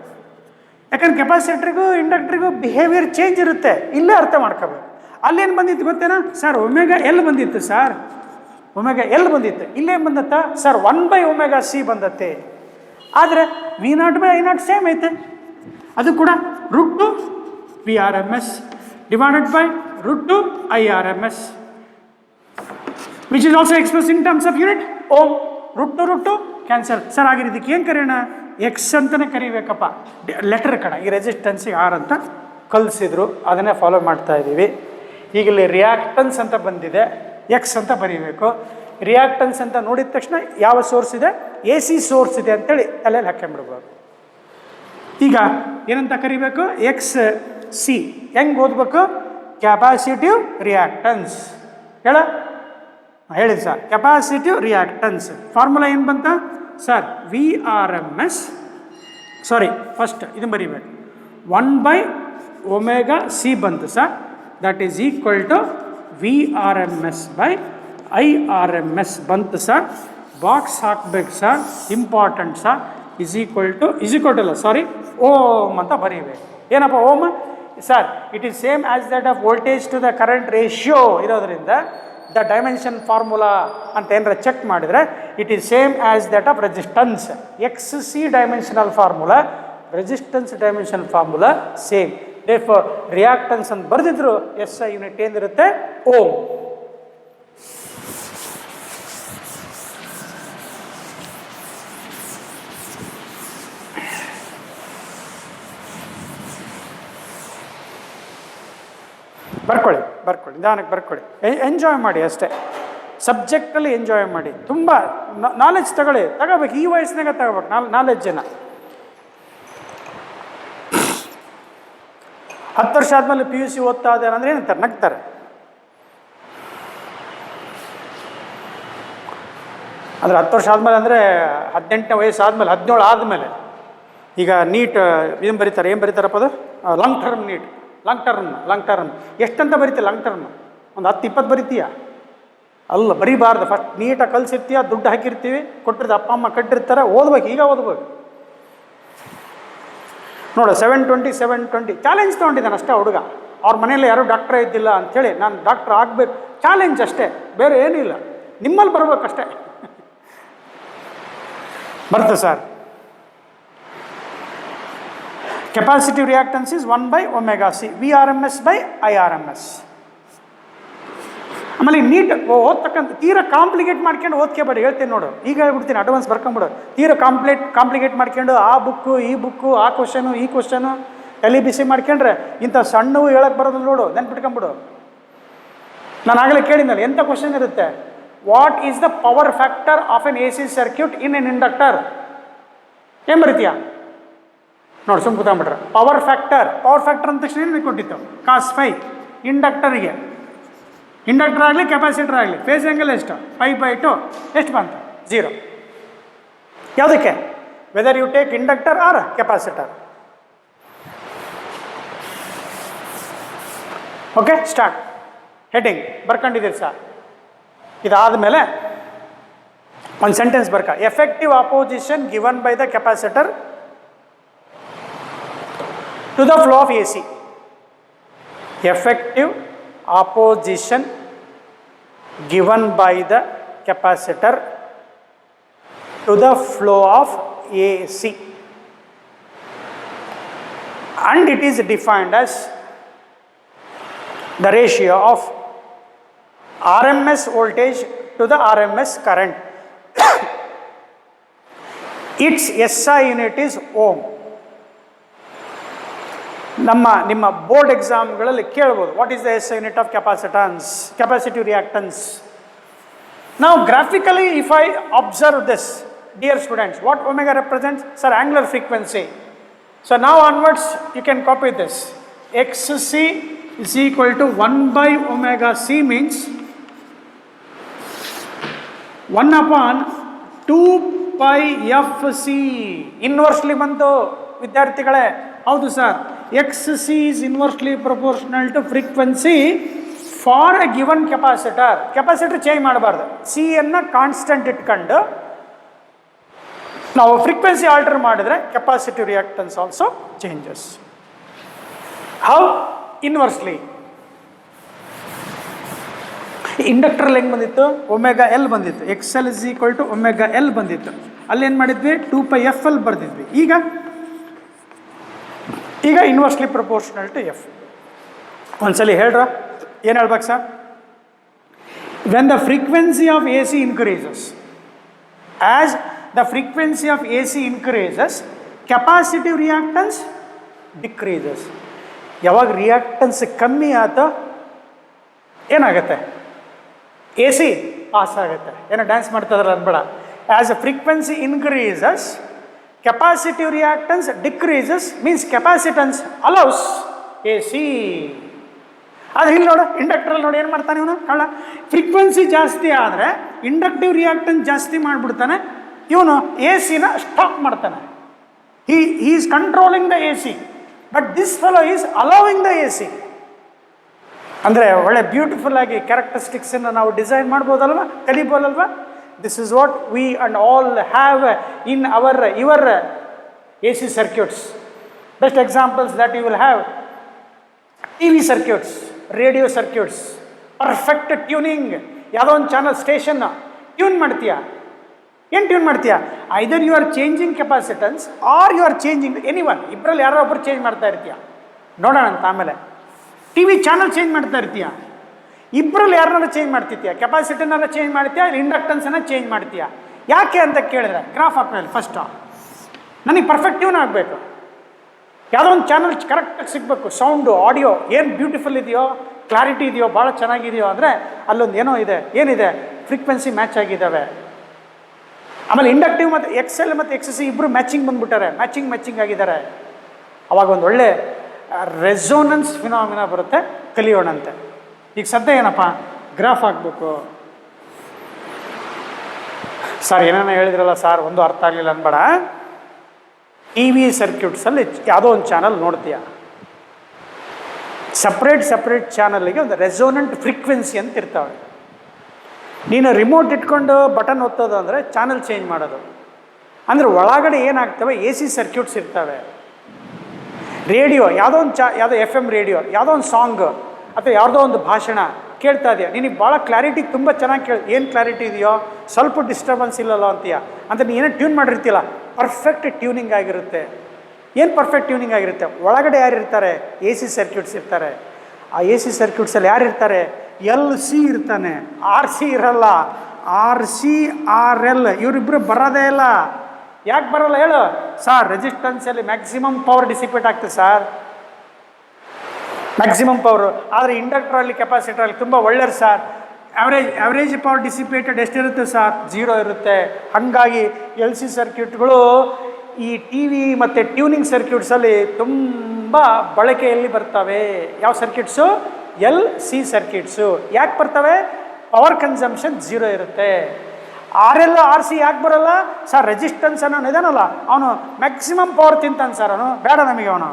ಯಾಕಂದ್ರೆ ಕೆಪಾಸಿಟರ್ಗೂ ಇಂಡಕ್ಟ್ರಿಗೂ ಬಿಹೇವಿಯರ್ ಚೇಂಜ್ ಇರುತ್ತೆ. ಇಲ್ಲೇ ಅರ್ಥ ಮಾಡ್ಕೋಬೇಕು. ಅಲ್ಲೇನು ಬಂದಿತ್ತು ಗೊತ್ತೇನಾ ಸರ್? ಒಮೆಗಾ ಎಲ್ ಬಂದಿತ್ತು ಸರ್. ಒಮೆಗಾ ಎಲ್ ಬಂದಿತ್ತು. ಇಲ್ಲೇನು ಬಂದತ್ತ ಸರ್? 1/ωc ಬಂದತ್ತೆ. ಆದರೆ V0 by I0 ಸೇಮ್ ಐತೆ. ಅದು ಕೂಡ √2 VRMS divided by √2 IRMS, which is also expressed in terms of unit ohm. √2 cancel sir. ಆಗಿರೋ ಇದಕ್ಕೆ ಏನು ಕರೆಯೋಣ? ಎಕ್ಸ್ ಅಂತಲೇ ಕರಿಬೇಕಪ್ಪ. ಲೆಟರ್ ಕಣ. ಈ ರೆಸಿಸ್ಟೆನ್ಸಿಗೆ ಆರ್ ಅಂತ ಕಲಿಸಿದ್ರು, ಅದನ್ನೇ ಫಾಲೋ ಮಾಡ್ತಾ ಇದ್ದೀವಿ. ಈಗ ಇಲ್ಲಿ ರಿಯಾಕ್ಟನ್ಸ್ ಅಂತ ಬಂದಿದೆ, ಎಕ್ಸ್ ಅಂತ ಬರೀಬೇಕು. ರಿಯಾಕ್ಟನ್ಸ್ ಅಂತ ನೋಡಿದ ತಕ್ಷಣ ಯಾವ ಸೋರ್ಸ್ ಇದೆ? AC ಸೋರ್ಸ್ ಇದೆ ಅಂತೇಳಿ ತಲೆಯಲ್ಲಿ ಹಾಕೊಂಡ್ಬಿಡ್ಬೋದು. ಈಗ ಏನಂತ ಕರಿಬೇಕು? X C. ಹೆಂಗೆ ಓದಬೇಕು? Capacitive reactance. ಹೇಳಿದೆ ಸರ್, ಕೆಪಾಸಿಟಿವ್ ರಿಯಾಕ್ಟನ್ಸ್ ಫಾರ್ಮುಲಾ ಏನು ಬಂತ sir? V R M S, sorry first ಇದು ಬರೀಬೇಕು, 1/ωc ಬಂತು sir. That is equal to V R M S by I R M S ಬಂತು ಸರ್. ಬಾಕ್ಸ್ ಹಾಕ್ಬೇಕು sir, important sir. Is equal to ಅಲ್ಲ sorry, ohm ಅಂತ ಬರೀಬೇಕು. ಏನಪ್ಪ ohm sir? It is same as that of voltage to the current ratio ಇರೋದ್ರಿಂದ the dimension formula ಅಂತ ಏನಾರ check ಮಾಡಿದರೆ it is same as that of resistance. X C dimensional formula, resistance dimension formula same. Therefore reactance ಅಂತ ಬರೆದಿದ್ರು S I unit ಏನಿರುತ್ತೆ? Ohm. ಬರ್ಕೊಳ್ಳಿ ನಿಧಾನಕ್ಕೆ ಬರ್ಕೊಳ್ಳಿ. Enjoy ಮಾಡಿ ಅಷ್ಟೇ, ಸಬ್ಜೆಕ್ಟಲ್ಲಿ ಎಂಜಾಯ್ ಮಾಡಿ. ತುಂಬ ನಾಲೆಜ್ ತಗೋಬೇಕು, ಈ ವಯಸ್ಸಿನಾಗ ತಗೋಬೇಕು ನಾಲೆಡ್ಜನ್ನು. 10 ವರ್ಷ ಆದಮೇಲೆ PUC ಓದ್ತಾ ಇದ್ದಾರೆ ಅಂದರೆ ಏನಂತಾರೆ? ನಗ್ತಾರೆ. ಅಂದರೆ 10 ವರ್ಷ ಆದಮೇಲೆ ಅಂದರೆ 18ನೇ ವಯಸ್ಸು ಆದಮೇಲೆ, 17 ಆದಮೇಲೆ. ಈಗ ನೀಟ್ ಇದನ್ನು ಬರೀತಾರೆ, ಏನು ಬರೀತಾರಪ್ಪ ಅದು? Long term NEET. Long term ಎಷ್ಟಂತ ಬರೀತೀಯ? ಲಾಂಗ್ ಟರ್ಮ್ ಒಂದು 10-20 ಬರಿತೀಯ? ಅಲ್ಲ, ಬರೀಬಾರ್ದು. ಫಸ್ಟ್ ನೀಟಾಗಿ ಕಲಿಸಿರ್ತೀಯ, ದುಡ್ಡು ಹಾಕಿರ್ತೀವಿ, ಕೊಟ್ಟಿರ್ತೀವಿ, ಅಪ್ಪ ಅಮ್ಮ ಕಟ್ಟಿರ್ತಾರೆ, ಓದ್ಬೇಕು. ಈಗ ಓದ್ಬೇಕು ನೋಡು. 720 ಚಾಲೆಂಜ್ ತೊಗೊಂಡಿದ್ದಾನೆ ಅಷ್ಟೇ ಹುಡುಗ. ಅವ್ರ ಮನೇಲಿ ಯಾರೂ ಡಾಕ್ಟ್ರೇ ಇದ್ದಿಲ್ಲ ಅಂಥೇಳಿ ನಾನು ಡಾಕ್ಟ್ರ್ ಆಗಬೇಕು, ಚಾಲೆಂಜ್ ಅಷ್ಟೇ, ಬೇರೆ ಏನಿಲ್ಲ. ನಿಮ್ಮಲ್ಲಿ ಬರ್ಬೇಕಷ್ಟೇ. ಬರ್ತದೆ sir. Capacitive reactance is 1/ωc, VRMS by IRMS. ಆಮೇಲೆ ನೀಟ್ ಓದ್ತಕ್ಕಂಥ ತೀರಾ ಕಾಂಪ್ಲಿಕೇಟ್ ಮಾಡ್ಕೊಂಡು ಓದ್ಕೋಬೇಡಿ, ಹೇಳ್ತೀನಿ ನೋಡು. ಈಗ ಹೇಳ್ಬಿಡ್ತೀನಿ, ಅಡ್ವಾನ್ಸ್ ಬರ್ಕೊಂಬಿಡು. ತೀರಾ ಕಾಂಪ್ಲಿಕೇಟ್ ಮಾಡ್ಕೊಂಡು ಆ ಬುಕ್ಕು ಈ ಬುಕ್ಕು, ಆ ಕ್ವಶನು ಈ ಕ್ವಶನು ತಲೆ ಬಿಸಿ ಮಾಡ್ಕೊಂಡ್ರೆ ಇಂಥ ಸಣ್ಣವು ಹೇಳಕ್ಕೆ ಬರೋದಿಲ್ಲ ನೋಡು, ನೆನ್ಪಿಟ್ಕೊಂಬಿಡು. ನಾನು ಆಗಲೇ ಕೇಳಿದ್ನಲ್ಲ, ಎಂಥ ಕ್ವಶನ್ ಇರುತ್ತೆ? What is the power factor of N AC circuit in N inductor? ಏನು ಬರೀತೀಯಾ ನೋಡಿ, ಸುಮ್ಮ ಕೂತ್ಕೊಂಡ್ಬಿಟ್ರೆ. ಪವರ್ ಫ್ಯಾಕ್ಟರ್ ಅಂದ ತಕ್ಷಣ ಏನು ಕೊಟ್ಟಿತ್ತು? cos φ. ಇಂಡಕ್ಟರಿಗೆ, ಇಂಡಕ್ಟರ್ ಆಗಲಿ ಕೆಪಾಸಿಟರ್ ಆಗಲಿ ಫೇಸ್ ಆ್ಯಂಗಲ್ ಎಷ್ಟು? π/2. ಎಷ್ಟು ಬಂತು? 0. ಯಾವುದಕ್ಕೆ? Whether you take inductor or capacitor. Okay, start. Heading ಬರ್ಕೊಂಡಿದ್ದೀರಿ ಸರ್. ಇದಾದ ಮೇಲೆ ಒಂದು sentence effective opposition given by the capacitor to the flow of AC. Effective opposition given by the capacitor to the flow of AC, and it is defined as the ratio of RMS voltage to the RMS current. Its SI unit is ohm. ನಿಮ್ಮ board ಎಕ್ಸಾಮ್ಗಳಲ್ಲಿ ಕೇಳ್ಬೋದು, what is the SI unit of capacitive reactance. ನಾವು graphically if I observe this, dear students, what omega represents? Sir, angular frequency. So ನಾವು onwards you can copy this. XC is equal to 1/ωc means 1/2πfc. Inversely ಬಂತು ವಿದ್ಯಾರ್ಥಿಗಳೇ. ಹೌದು sir, XC is inversely proportional to frequency for a given capacitor. Capacitor change ಮಾಡಬಾರ್ದು, C-ಯನ್ನು constant ಇಟ್ಕೊಂಡು ನಾವು frequency alter ಮಾಡಿದ್ರೆ capacitive reactance also changes. How? Inversely. ಇಂಡಕ್ಟರ್ಲ್ಲಿ ಹೆಂಗೆ ಬಂದಿತ್ತು? ωL ಬಂದಿತ್ತು. XL is equal to ωL ಬಂದಿತ್ತು. ಅಲ್ಲಿ ಏನು ಮಾಡಿದ್ವಿ? 2πfL ಬರ್ದಿದ್ವಿ. ಈಗ ಇನ್ವರ್ಸ್ಲಿ ಪ್ರಪೋರ್ಷನಲ್ ಟು F. ಒಂದ್ಸಲಿ ಹೇಳ್ರ, ಏನು ಹೇಳ್ಬೇಕು sir? When the frequency of AC increases, as the frequency of AC increases, capacitive reactance decreases. ಯಾವಾಗ ರಿಯಾಕ್ಟನ್ಸ್ ಕಮ್ಮಿ ಆಯ್ತೋ ಏನಾಗುತ್ತೆ? AC ಪಾಸ್ ಆಗುತ್ತೆ. ಏನೋ ಡ್ಯಾನ್ಸ್ ಮಾಡ್ತಿದ್ರಲ್ಲ ಅನ್ಬೇಡ. As a frequency increases, capacitive reactance decreases means capacitance allows A C. ಅದು ಇಲ್ಲಿ ನೋಡು, ಇಂಡಕ್ಟ್ರಲ್ಲಿ ನೋಡಿ ಏನು ಮಾಡ್ತಾನೆ ಇವನು ಕಳ್ಳ, ಫ್ರೀಕ್ವೆನ್ಸಿ ಜಾಸ್ತಿ ಆದರೆ ಇಂಡಕ್ಟಿವ್ ರಿಯಾಕ್ಟನ್ಸ್ ಜಾಸ್ತಿ ಮಾಡಿಬಿಡ್ತಾನೆ, ಇವನು ಎ ಸಿನ ಸ್ಟಾಪ್ ಮಾಡ್ತಾನೆ. he is controlling the AC, but this fellow is allowing the AC. ಅಂದರೆ ಒಳ್ಳೆ ಬ್ಯೂಟಿಫುಲ್ ಆಗಿ ಕ್ಯಾರೆಕ್ಟರಿಸ್ಟಿಕ್ಸನ್ನು ನಾವು ಡಿಸೈನ್ ಮಾಡ್ಬೋದಲ್ವ, ಕಲಿಬೋದಲ್ವ. This is what we and all have in your A C circuits. Best examples that you will have TV circuits, radio circuits, perfect tuning. ಯಾವುದೋ ಒಂದು channel ಸ್ಟೇಷನ್ನ ಟ್ಯೂನ್ ಮಾಡ್ತೀಯಾ, ಏನು ಟ್ಯೂನ್ ಮಾಡ್ತೀಯಾ? Either you are changing capacitance or you are changing any one, ಇಬ್ಬರಲ್ಲಿ ಯಾರೋ ಒಬ್ಬರು change ಮಾಡ್ತಾ ಇರ್ತೀಯ. ನೋಡೋಣ ಅಂತ ಆಮೇಲೆ. TV ಚಾನಲ್ ಚೇಂಜ್ ಮಾಡ್ತಾ ಇರ್ತೀಯ, ಇಬ್ಬರಲ್ಲಿ ಯಾರನ್ನಾರು ಚೇಂಜ್ ಮಾಡ್ತಿರ್ತೀಯ, ಕೆಪಾಸಿಟರ್ನೆಲ್ಲ ಚೇಂಜ್ ಮಾಡ್ತೀಯಾ, ಇಲ್ಲಿ ಇಂಡಕ್ಟನ್ಸನ್ನು ಚೇಂಜ್ ಮಾಡ್ತೀಯಾ. ಯಾಕೆ ಅಂತ ಕೇಳಿದ್ರೆ ಗ್ರಾಫ್ ಹಾಕ್ಮೇಲೆ ಫಸ್ಟು ನನಗೆ ಪರ್ಫೆಕ್ಟ್ ಟ್ಯೂನ್ ಆಗಬೇಕು, ಯಾವುದೋ ಒಂದು ಚಾನಲ್ ಕರೆಕ್ಟಾಗಿ ಸಿಗಬೇಕು, ಸೌಂಡು ಆಡಿಯೋ ಏನು ಬ್ಯೂಟಿಫುಲ್ ಇದೆಯೋ, ಕ್ಲಾರಿಟಿ ಇದೆಯೋ, ಭಾಳ ಚೆನ್ನಾಗಿದೆಯೋ ಅಂದರೆ ಅಲ್ಲೊಂದು ಏನೋ ಇದೆ, ಏನಿದೆ, ಫ್ರೀಕ್ವೆನ್ಸಿ ಮ್ಯಾಚ್ ಆಗಿದ್ದಾವೆ. ಆಮೇಲೆ ಇಂಡಕ್ಟಿವ್ ಮತ್ತು XL ಮತ್ತು XC ಇಬ್ಬರು ಮ್ಯಾಚಿಂಗ್ ಬಂದುಬಿಟ್ಟಾರೆ, ಮ್ಯಾಚಿಂಗ್ ಆಗಿದ್ದಾರೆ. ಅವಾಗ ಒಂದು ಒಳ್ಳೆ ರೆಸೋನೆನ್ಸ್ ಫಿನಾಮಿನಾ ಬರುತ್ತೆ, ಕಲಿಯೋಣಂತೆ. ಈಗ ಸದ್ಯ ಏನಪ್ಪ ಗ್ರಾಫ್ ಹಾಕಬೇಕು. ಸರ್ ಏನೇನೋ ಹೇಳಿದ್ರಲ್ಲ ಸರ್, ಒಂದು ಅರ್ಥ ಆಗಲಿಲ್ಲ ಅನ್ಬೇಡ. TV ಸರ್ಕ್ಯೂಟ್ಸಲ್ಲಿ ಯಾವುದೋ ಒಂದು ಚಾನಲ್ ನೋಡ್ತೀಯ, ಸಪ್ರೇಟ್ ಚಾನಲ್ಗೆ ಒಂದು ರೆಸೋನೆಂಟ್ ಫ್ರೀಕ್ವೆನ್ಸಿ ಅಂತ ಇರ್ತಾವೆ. ನೀನು ರಿಮೋಟ್ ಇಟ್ಕೊಂಡು ಬಟನ್ ಒತ್ತೋದು ಅಂದರೆ ಚಾನಲ್ ಚೇಂಜ್ ಮಾಡೋದು. ಅಂದರೆ ಒಳಗಡೆ ಏನಾಗ್ತವೆ, AC ಸರ್ಕ್ಯೂಟ್ಸ್ ಇರ್ತವೆ. ರೇಡಿಯೋ ಯಾವುದೋ ಒಂದು ಯಾವುದೋ FM ರೇಡಿಯೋ, ಯಾವುದೋ ಒಂದು ಸಾಂಗ್ ಅಥವಾ ಯಾವುದೋ ಒಂದು ಭಾಷಣ ಕೇಳ್ತಾ ಇದೆಯಾ, ನಿನಗೆ ಭಾಳ ಕ್ಲಾರಿಟಿ ತುಂಬ ಚೆನ್ನಾಗಿ ಏನು ಕ್ಲಾರಿಟಿ ಇದೆಯೋ, ಸ್ವಲ್ಪ ಡಿಸ್ಟರ್ಬೆನ್ಸ್ ಇಲ್ಲಲ್ಲ ಅಂತೀಯ. ಅಂದರೆ ನೀ ಏನೋ ಟ್ಯೂನ್ ಮಾಡಿರ್ತೀಯಲ್ಲ, ಪರ್ಫೆಕ್ಟ್ ಟ್ಯೂನಿಂಗ್ ಆಗಿರುತ್ತೆ. ಏನು ಪರ್ಫೆಕ್ಟ್ ಟ್ಯೂನಿಂಗ್ ಆಗಿರುತ್ತೆ? ಒಳಗಡೆ ಯಾರು ಇರ್ತಾರೆ? AC ಸರ್ಕ್ಯೂಟ್ಸ್ ಇರ್ತಾರೆ. ಆ AC ಸರ್ಕ್ಯೂಟ್ಸಲ್ಲಿ ಯಾರು ಇರ್ತಾರೆ? LC ಇರ್ತಾನೆ, RC ಇರಲ್ಲ. RC RL ಇವರಿಬ್ಬರು ಬರೋದೇ ಇಲ್ಲ. ಯಾಕೆ ಬರೋಲ್ಲ ಹೇಳು? ಸರ್ ರೆಸಿಸ್ಟೆನ್ಸಲ್ಲಿ ಮ್ಯಾಕ್ಸಿಮಮ್ ಪವರ್ ಡಿಸಿಪೇಟ್ ಆಗ್ತದೆ ಸರ್, ಮ್ಯಾಕ್ಸಿಮಮ್ ಪವರು. ಆದರೆ ಇಂಡಕ್ಟ್ರಲ್ಲಿ ಕೆಪಾಸಿಟ್ರಲ್ಲಿ ತುಂಬ ಒಳ್ಳೆಯದು ಸರ್. ಆವ್ರೇಜ್ ಪವರ್ ಡಿಸಿಪೇಟೆಡ್ ಎಷ್ಟಿರುತ್ತೆ ಸರ್? 0 ಇರುತ್ತೆ. ಹಾಗಾಗಿ LC ಸರ್ಕ್ಯೂಟ್ಗಳು ಈ TV ಮತ್ತು ಟ್ಯೂನಿಂಗ್ ಸರ್ಕ್ಯೂಟ್ಸಲ್ಲಿ ತುಂಬ ಬಳಕೆಯಲ್ಲಿ ಬರ್ತವೆ. ಯಾವ ಸರ್ಕ್ಯೂಟ್ಸು? LC ಸರ್ಕ್ಯೂಟ್ಸು. ಯಾಕೆ ಬರ್ತವೆ? ಪವರ್ ಕನ್ಸಂಪ್ಷನ್ 0 ಇರುತ್ತೆ. RL RC ಯಾಕೆ ಬರೋಲ್ಲ ಸರ್? ರೆಸಿಸ್ಟೆನ್ಸ್ ಅನ್ನೋ ಇದಾನಲ್ಲ, ಅವನು ಮ್ಯಾಕ್ಸಿಮಮ್ ಪವರ್ ತಿಂತಾನೆ ಸರ್, ಅವನು ಬೇಡ ನಮಗೆ, ಅವನು.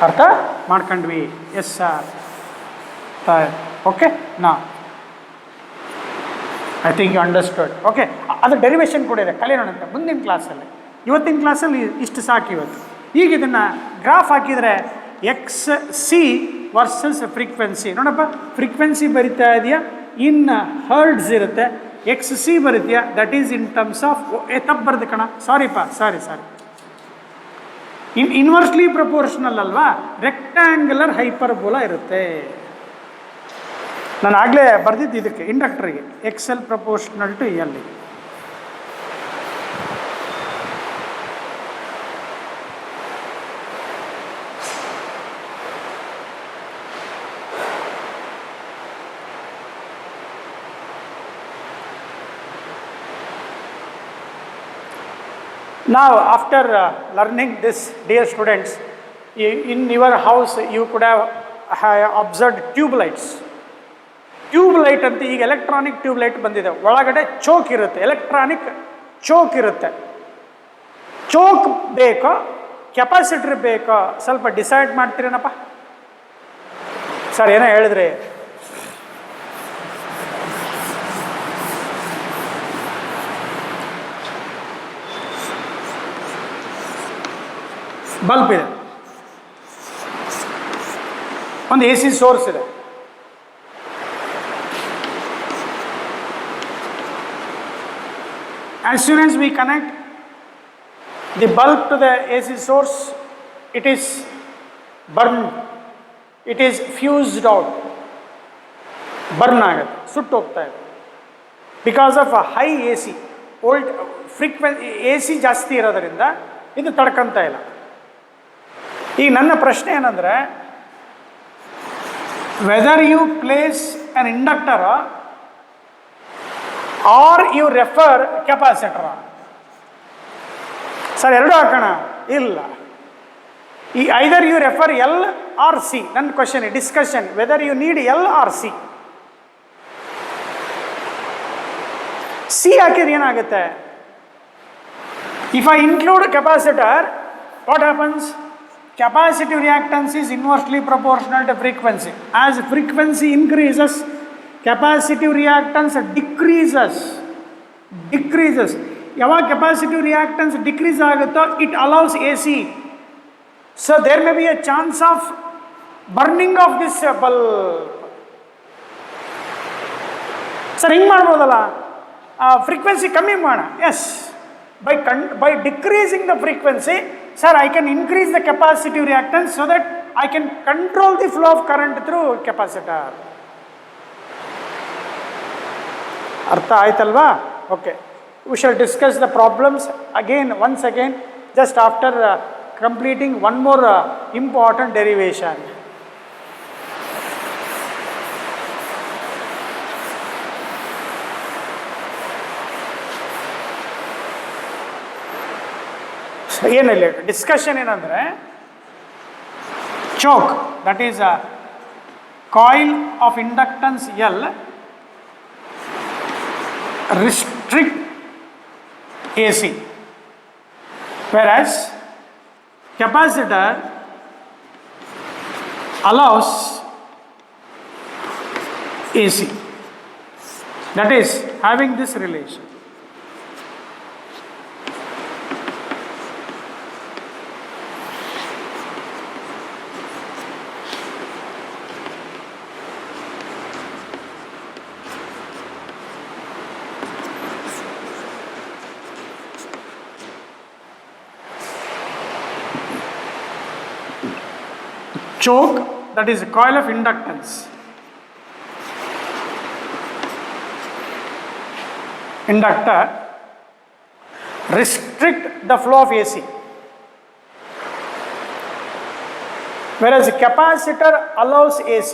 ಅರ್ಥ ಮಾಡ್ಕೊಂಡ್ವಿ? Yes sir. ಓಕೆ, ನಾ I think you understood. Okay, ಅದು ಡೆರಿವೇಷನ್ ಕೂಡ ಇದೆ, ಕಲಿಯೋಣಂತೆ ಮುಂದಿನ ಕ್ಲಾಸಲ್ಲಿ. ಇವತ್ತಿನ ಕ್ಲಾಸಲ್ಲಿ ಇಷ್ಟು ಸಾಕು ಇವತ್ತು. ಈಗ ಇದನ್ನು ಗ್ರಾಫ್ ಹಾಕಿದರೆ XC ವರ್ಸಸ್ ಫ್ರೀಕ್ವೆನ್ಸಿ. ನೋಡಪ್ಪ, ಫ್ರೀಕ್ವೆನ್ಸಿ ಬರಿತಾ ಇದೆಯಾ, ಇನ್ ಹರ್ಡ್ಸ್ ಇರುತ್ತೆ. XC ಬರೀತೀಯಾ, that is in terms of, ತಪ್ಪು ಬರೆದು ಕಣ, ಸಾರಿಪ್ಪ, ಸಾರಿ. ಇನ್ವರ್ಸ್ಲಿ ಪ್ರಪೋರ್ಷನಲ್ ಅಲ್ವಾ, ರೆಕ್ಟ್ಯಾಂಗ್ಯುಲರ್ ಹೈಪರ್ಬೋಲಾ ಇರುತ್ತೆ. ನಾನು ಆಗಲೇ ಬರೆದಿದ್ದು ಇದಕ್ಕೆ, ಇಂಡಕ್ಟ್ರಿಗೆ XL proportional to L. Now, after learning this, dear students, in your house you could have observed tube lights. Tube light ಅಂತ ಈಗ ಎಲೆಕ್ಟ್ರಾನಿಕ್ ಟ್ಯೂಬ್ ಲೈಟ್ ಬಂದಿದೆ. ಒಳಗಡೆ ಚೋಕ್ ಇರುತ್ತೆ, ಎಲೆಕ್ಟ್ರಾನಿಕ್ ಚೋಕ್ ಇರುತ್ತೆ. ಚೋಕ್ ಬೇಕೋ ಕೆಪಾಸಿಟರ್ ಬೇಕೋ ಸ್ವಲ್ಪ ಡಿಸೈಡ್ ಮಾಡ್ತೀರೇನಪ್ಪ? ಸರ್ ಏನೋ ಹೇಳಿದ್ರಿ. ಬಲ್ಬ್ ಇದೆ, ಒಂದು AC ಸೋರ್ಸ್ ಇದೆ. As soon as we connect the bulb to the AC source, it is burned, it is fused out, burn ಆಗುತ್ತೆ, ಸುಟ್ಟು ಹೋಗ್ತಾ ಇದೆ. Because of high AC volt frequency, AC ಜಾಸ್ತಿ ಇರೋದರಿಂದ ಇದು ತಡ್ಕೊಂತ ಇಲ್ಲ. ಈಗ ನನ್ನ ಪ್ರಶ್ನೆ ಏನಂದರೆ, whether you place an inductor or you refer capacitor. Sir ಎರಡು ಹಾಕೋಣ, ಇಲ್ಲ. ಈ either you refer L R C. ನನ್ನ question discussion whether you need L R C. C ಹಾಕಿದ್ರೆ ಏನಾಗುತ್ತೆ? If I include capacitor, what happens? Capacitive reactance is inversely proportional to frequency. As frequency increases, capacitive reactance decreases. ಯಾವಾಗ capacitive reactance decrease ಆಗುತ್ತೋ it allows AC. So there may be a chance of burning of this bulb. Sir ಹಿಂಗೆ ಮಾಡ್ಬೋದಲ್ಲ, frequency ಕಮ್ಮಿ ಮಾಡೋಣ. Yes, by decreasing the frequency, sir, I can increase the capacitive reactance so that I can control the flow of current through capacitor. Artha aitalva? Okay. We shall discuss the problems again, once again, just after completing one more important derivation. ಏನಿಲ್ಲ, discussion ಏನಂದರೆ, choke, that is a coil of inductance L, restrict AC, whereas capacitor allows AC. That is having this relation. Choke, that is a coil of inductance. Inductor restrict the flow of AC, whereas a capacitor allows AC.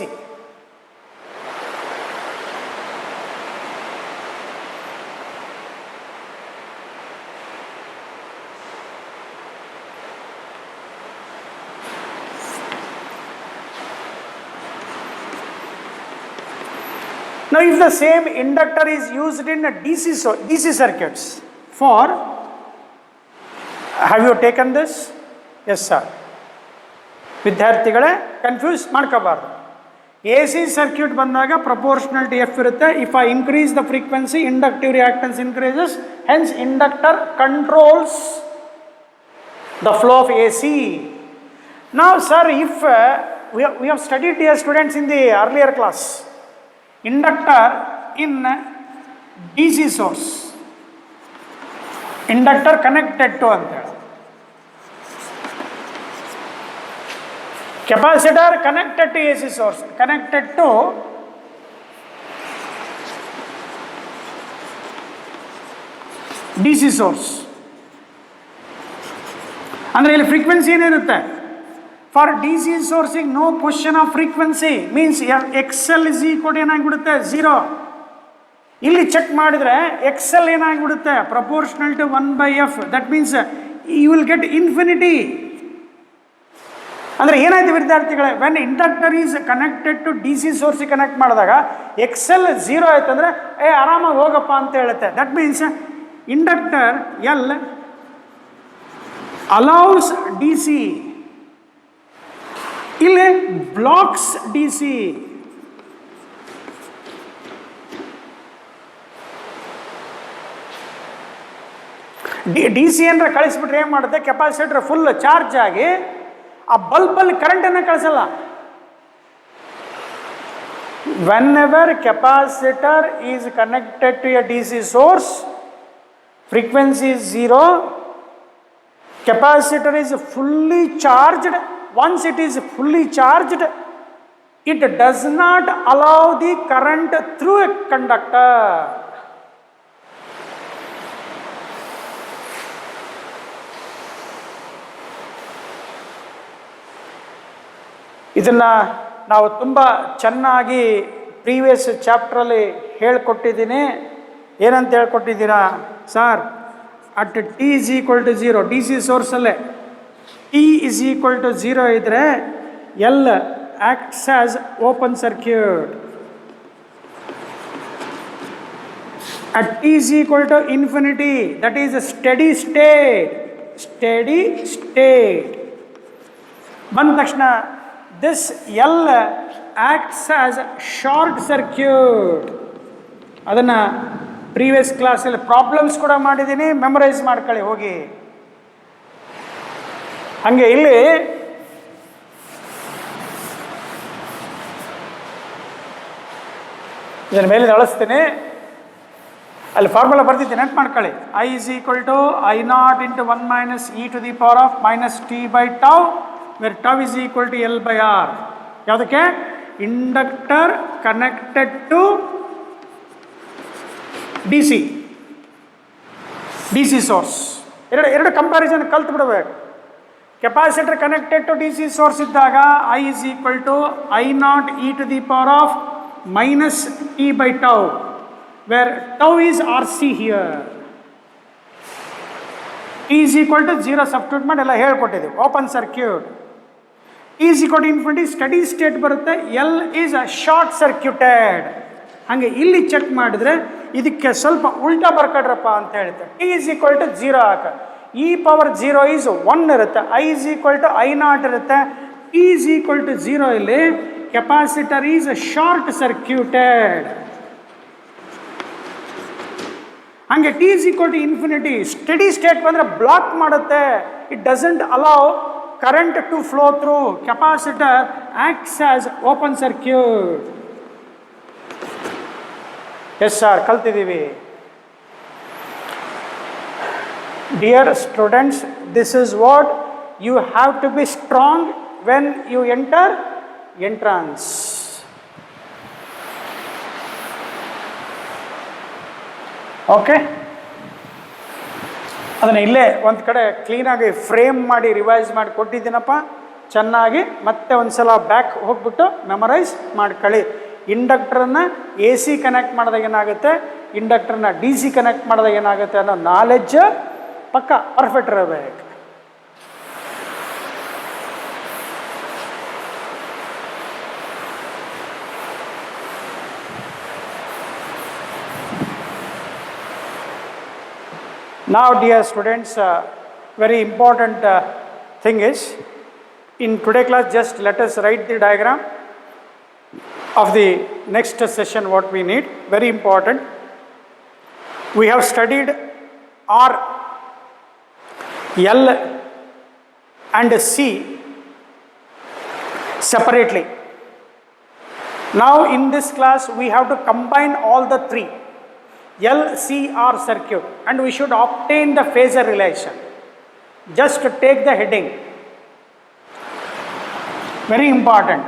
Now, if the same inductor is used in DC circuits for, have you taken this? Yes, sir. ವಿದ್ಯಾರ್ಥಿಗಳೇ, confuse ಮಾಡ್ಕೋಬಾರ್ದು. AC circuit ಬಂದಾಗ proportional F ಇರುತ್ತೆ. If I increase the frequency, inductive reactance increases, hence inductor controls the flow of AC. Now, sir, if we have studied, dear students, in the earlier class, inductor in DC source, inductor connected to ante, capacitor connected to AC source, connected to DC source. ಅಂದರೆ ಇಲ್ಲಿ frequency ಏನಿರುತ್ತೆ? For D C ಸೋರ್ಸಿಗೆ no question of frequency, means XL is equal ಏನಾಗ್ಬಿಡುತ್ತೆ? 0. ಇಲ್ಲಿ check ಮಾಡಿದ್ರೆ XL ಏನಾಗ್ಬಿಡುತ್ತೆ? Proportional to 1/f. That means you will get infinity. ಅಂದರೆ ಏನಾಯ್ತು ವಿದ್ಯಾರ್ಥಿಗಳೇ, when inductor is connected to D C ಸೋರ್ಸಿಗೆ ಕನೆಕ್ಟ್ ಮಾಡಿದಾಗ XL 0 ಆಯ್ತಂದ್ರೆ ಆರಾಮಾಗಿ ಹೋಗಪ್ಪ ಅಂತ ಹೇಳುತ್ತೆ. That means inductor L allows DC, ಇಲ್ಲಿ ಬ್ಲಾಕ್ಸ್ DC. DC ಅಂದರೆ ಕಳಿಸ್ಬಿಟ್ರೆ ಏನು ಮಾಡುತ್ತೆ? ಕೆಪಾಸಿಟರ್ ಫುಲ್ ಚಾರ್ಜ್ ಆಗಿ ಆ ಬಲ್ಬಲ್ಲಿ ಕರೆಂಟನ್ನು ಕಳಿಸಲ್ಲ. whenever capacitor is connected to a DC source, frequency is 0, capacitor is fully charged. Once it is fully charged, it does not allow the current through a conductor. ಇದನ್ನು ನಾವು ತುಂಬ ಚೆನ್ನಾಗಿ previous ಚಾಪ್ಟ್ರಲ್ಲಿ ಹೇಳ್ಕೊಟ್ಟಿದ್ದೀನಿ. ಏನಂತ ಹೇಳ್ಕೊಟ್ಟಿದ್ದೀರಾ sir? At T is equal to 0, D C ಸೋರ್ಸಲ್ಲೇ T is equal to 0 ಇದ್ದರೆ L acts as open circuit. At t is equal to infinity, that is a steady state. Steady state. ಬಂದ ತಕ್ಷಣ this L acts as short circuit. ಅದನ್ನು previous ಕ್ಲಾಸಲ್ಲಿ problems ಕೂಡ ಮಾಡಿದ್ದೀನಿ, memorise ಮಾಡ್ಕೊಳ್ಳಿ ಹೋಗಿ. ಹಾಗೆ ಇಲ್ಲಿ ಇದರ ಮೇಲೆ ಅಳಿಸ್ತೀನಿ, ಅಲ್ಲಿ ಫಾರ್ಮುಲಾ ಬರ್ತಿದ್ದೆ ನೆನಪು ಮಾಡ್ಕೊಳ್ಳಿ. I is equal to I not into 1 minus e to the power of minus t by tau, where tau is equal to L by R. ಯಾವುದಕ್ಕೆ? Inductor connected to D C source. ಎರಡು comparison ಕಲ್ತು ಬಿಡಬೇಕು. Capacitor connected to D C source ಇದ್ದಾಗ I is equal to I not e to the power of minus t by tau, where tau is RC here. T is equal to 0 substitute ಮಾಡಿ ಎಲ್ಲ ಹೇಳ್ಕೊಟ್ಟಿದ್ದೀವಿ. Open circuit. T is equal to infinity, steady state ಬರುತ್ತೆ. L is a short circuited. ಹಾಗೆ ಇಲ್ಲಿ check ಮಾಡಿದ್ರೆ ಇದಕ್ಕೆ ಸ್ವಲ್ಪ ಉಲ್ಟಾ ಬರ್ಕೊಡ್ರಪ್ಪ ಅಂತ ಹೇಳ್ತಾರೆ. T is equal to 0 ಹಾಕ, e ಪವರ್ 0 is 1 ಇರುತ್ತೆ, I is equal to I not ಇರುತ್ತೆ. T is equal to 0 ಇಲ್ಲಿ ಕೆಪಾಸಿಟರ್ ಈಸ್ ಶಾರ್ಟ್ ಸರ್ಕ್ಯೂಟೆಡ್. ಹಂಗೆ T is equal to infinity, steady state ಬಂದರೆ ಬ್ಲಾಕ್ ಮಾಡುತ್ತೆ. It doesn't allow current to flow through. Capacitor acts as open circuit. Yes sir, ಕಲ್ತಿದ್ದೀವಿ. Dear students, this is what you have to be strong when you enter entrance. Okay, ಅದನ್ನು ಇಲ್ಲೇ ಒಂದು ಕಡೆ ಕ್ಲೀನಾಗಿ frame ಮಾಡಿ revise ಮಾಡಿ ಕೊಟ್ಟಿದ್ದೀನಪ್ಪ. ಚೆನ್ನಾಗಿ ಮತ್ತೆ ಒಂದು ಸಲ ಬ್ಯಾಕ್ ಹೋಗ್ಬಿಟ್ಟು ಮೆಮೊರೈಸ್ ಮಾಡ್ಕೊಳ್ಳಿ. ಇಂಡಕ್ಟ್ರನ್ನ ಎ ಸಿ ಕನೆಕ್ಟ್ ಮಾಡಿದಾಗ ಏನಾಗುತ್ತೆ, ಇಂಡಕ್ಟ್ರನ್ನ ಡಿ ಸಿ ಕನೆಕ್ಟ್ ಮಾಡಿದಾಗ ಏನಾಗುತ್ತೆ ಅನ್ನೋ ನಾಲೆಡ್ಜ್ ಪಕ್ಕ ಪರ್ಫೆಕ್ಟ್ ಇರಬೇಕು. Now dear students, very important thing is, in today class just let us write the diagram of the next session what we need. Very important. We have studied R, L and C separately. Now in this class we have to combine all the three LCR circuit and we should obtain the phasor relation. Just to take the heading. Very important.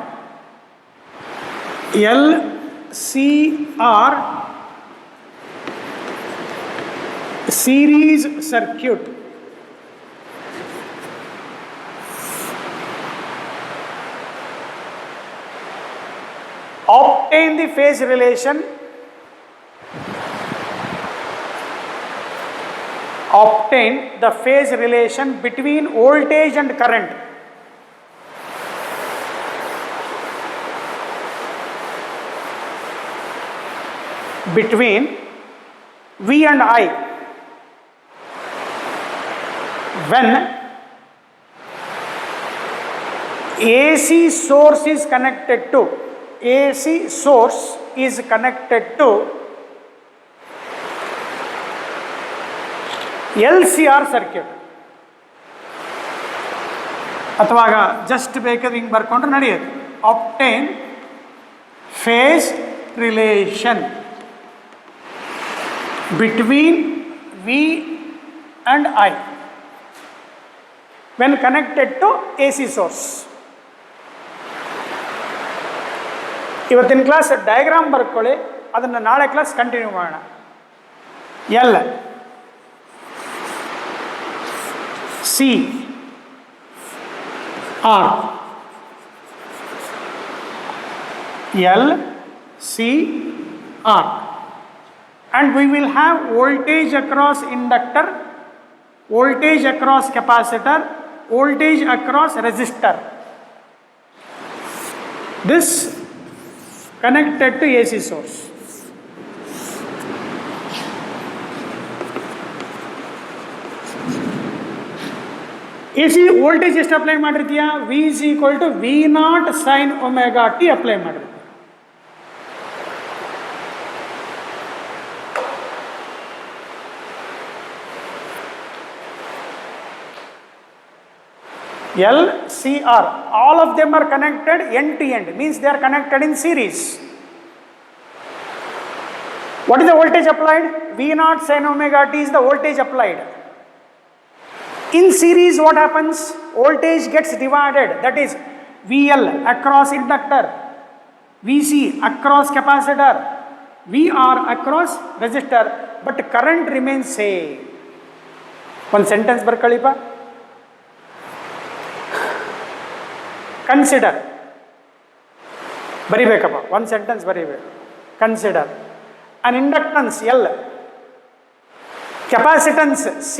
LCR series circuit. Obtain the phase relation. Obtain the phase relation between voltage and current. Between V and I when AC source is connected to LCR circuit. ಅಥವಾ just ಬೇಕಾದ್ರೆ ಹಿಂಗೆ ಬರ್ಕೊಂಡ್ರೆ ನಡೆಯುತ್ತೆ. Obtain phase relation between V and I when connected to A C source. ಇವತ್ತಿನ class diagram ಬರ್ಕೊಳ್ಳಿ, ಅದನ್ನು ನಾಳೆ class continue ಮಾಡೋಣ. L C R L C R and we will have voltage across inductor voltage across capacitor, voltage across resistor. This connected to AC source. AC voltage ಎಷ್ಟು apply ಮಾಡಿರ್ತೀಯಾ? V is equal to V0 sin omega t apply ಮಾಡಿರ್ತೀಯ. L, C, R, all of them are connected end to end, means they are connected in series. What is the voltage applied? V0 sin omega t is the voltage applied. In series, what happens? Voltage gets divided, that is VL across inductor, VC across capacitor, VR across resistor, but current remains same. One sentence barkalipa. Consider, ಬರಿಬೇಕಪ್ಪ, one sentence ಬರಿಬೇಕು. Consider an inductance L, capacitance C,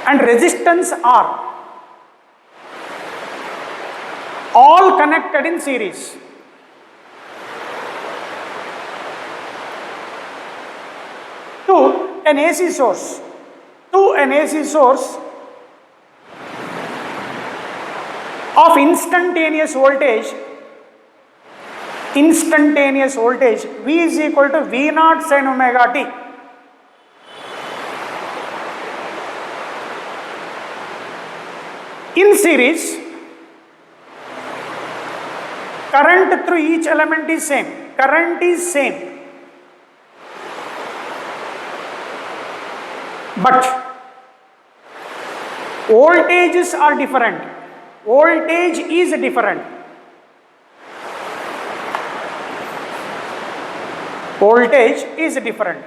and resistance R, all connected in series. To an AC source, of instantaneous voltage, V is equal to V0 sin omega t. In series, current through each element is same. Current is same. But voltages are different. Voltage is different. Voltage is different.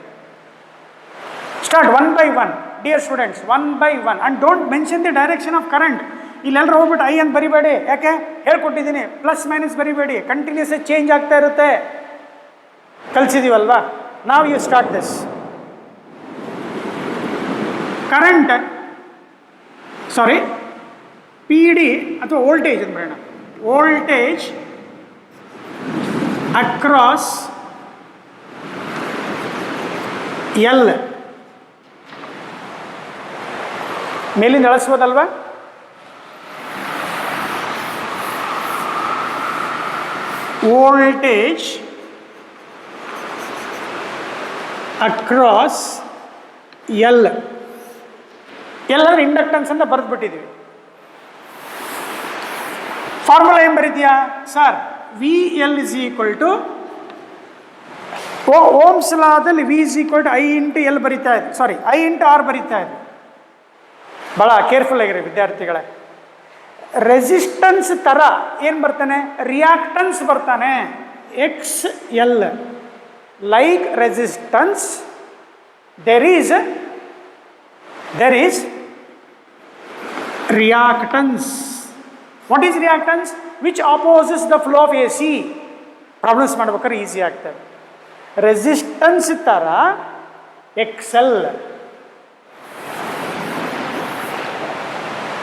Start one by one, dear students, one by one, and don't mention the direction of current. ಇಲ್ಲೆಲ್ಲರೂ ಹೋಗ್ಬಿಟ್ಟು I ಅಂತ ಬರಿಬೇಡಿ, ಯಾಕೆ ಹೇಳ್ಕೊಟ್ಟಿದ್ದೀನಿ, plus minus ಬರಿಬೇಡಿ, continuous change ಆಗ್ತಾ ಇರುತ್ತೆ, ಕಲಿಸಿದೀವಲ್ವಾ. ನಾವು you start this. Current, sorry, P D ಅಥವಾ ವೋಲ್ಟೇಜ್ ಅಂತ ಬರೋಣ. ವೋಲ್ಟೇಜ್ ಅಕ್ರಾಸ್ ಎಲ್, ಮೇಲಿಂದ ಎಳಿಸ್ಬೋದಲ್ವಾ? ವೋಲ್ಟೇಜ್ ಅಕ್ರಾಸ್ ಎಲ್, ಎಲ್ಲರೂ ಇಂಡಕ್ಟನ್ಸ್ ಅಂತ ಬರೆದ್ಬಿಟ್ಟಿದ್ದೀವಿ. ಫಾರ್ಮುಲಾ ಏನು ಬರೀತೀಯಾ sir? V L is equal to ohm's ಲಾದಲ್ಲಿ V is equal to I into L ಬರೀತಾ ಇದೆ, ಸಾರಿ ಐ ಇಂಟು ಆರ್ ಬರೀತಾ ಇದೆ. ಭಾಳ ಕೇರ್ಫುಲ್ ಆಗಿರಿ ವಿದ್ಯಾರ್ಥಿಗಳೇ. ರೆಸಿಸ್ಟನ್ಸ್ ಥರ ಏನು ಬರ್ತಾನೆ? ರಿಯಾಕ್ಟನ್ಸ್ ಬರ್ತಾನೆ. X L, like resistance there is reactance. What is reactance? Which opposes the flow of AC. Problems ಮಾಡ್ಬೇಕಾದ್ರೆ ಈಸಿ ಆಗ್ತದೆ. ರೆಸಿಸ್ಟನ್ಸ್ ಥರ ಎಕ್ಸೆಲ್.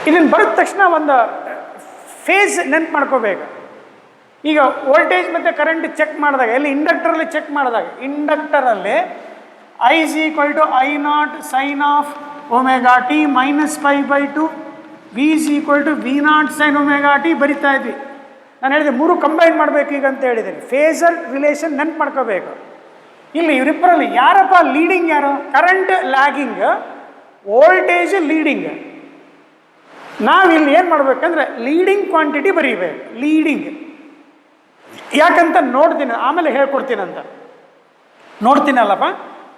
ಇದನ್ನು ಬರೆದ ತಕ್ಷಣ ಒಂದು ಫೇಸ್ ನೆನ್ಪು ಮಾಡ್ಕೋಬೇಕು. ಈಗ ವೋಲ್ಟೇಜ್ ಮತ್ತು ಕರೆಂಟ್ ಚೆಕ್ ಮಾಡಿದಾಗ, ಎಲ್ಲಿ ಇಂಡಕ್ಟರಲ್ಲಿ ಚೆಕ್ ಮಾಡಿದಾಗ, ಇಂಡಕ್ಟರಲ್ಲಿ I is equal to I naught sin of omega t minus pi by 2, V is equal to V naught sin omega t ಬರಿತಾ ಇದ್ವಿ. ನಾನು ಹೇಳಿದೆ ಮೂರು ಕಂಬೈನ್ ಮಾಡಬೇಕು ಈಗ ಅಂತ ಹೇಳಿದ್ದೀನಿ. ಫೇಸರ್ ರಿಲೇಷನ್ ನೆನ್ಪು ಮಾಡ್ಕೋಬೇಕು. ಇಲ್ಲಿ ಇವರಿಬ್ಬರಲ್ಲಿ ಯಾರಪ್ಪ ಲೀಡಿಂಗ್? ಯಾರು? Current lagging, voltage leading. ನಾವಿಲ್ಲಿ ಏನು ಮಾಡಬೇಕಂದ್ರೆ ಲೀಡಿಂಗ್ ಕ್ವಾಂಟಿಟಿ ಬರೀಬೇಕು. ಲೀಡಿಂಗ್ ಯಾಕಂತ ನೋಡ್ತೀನಿ, ಆಮೇಲೆ ಹೇಳ್ಕೊಡ್ತೀನಂತ. ನೋಡ್ತೀನಲ್ಲಪ್ಪ,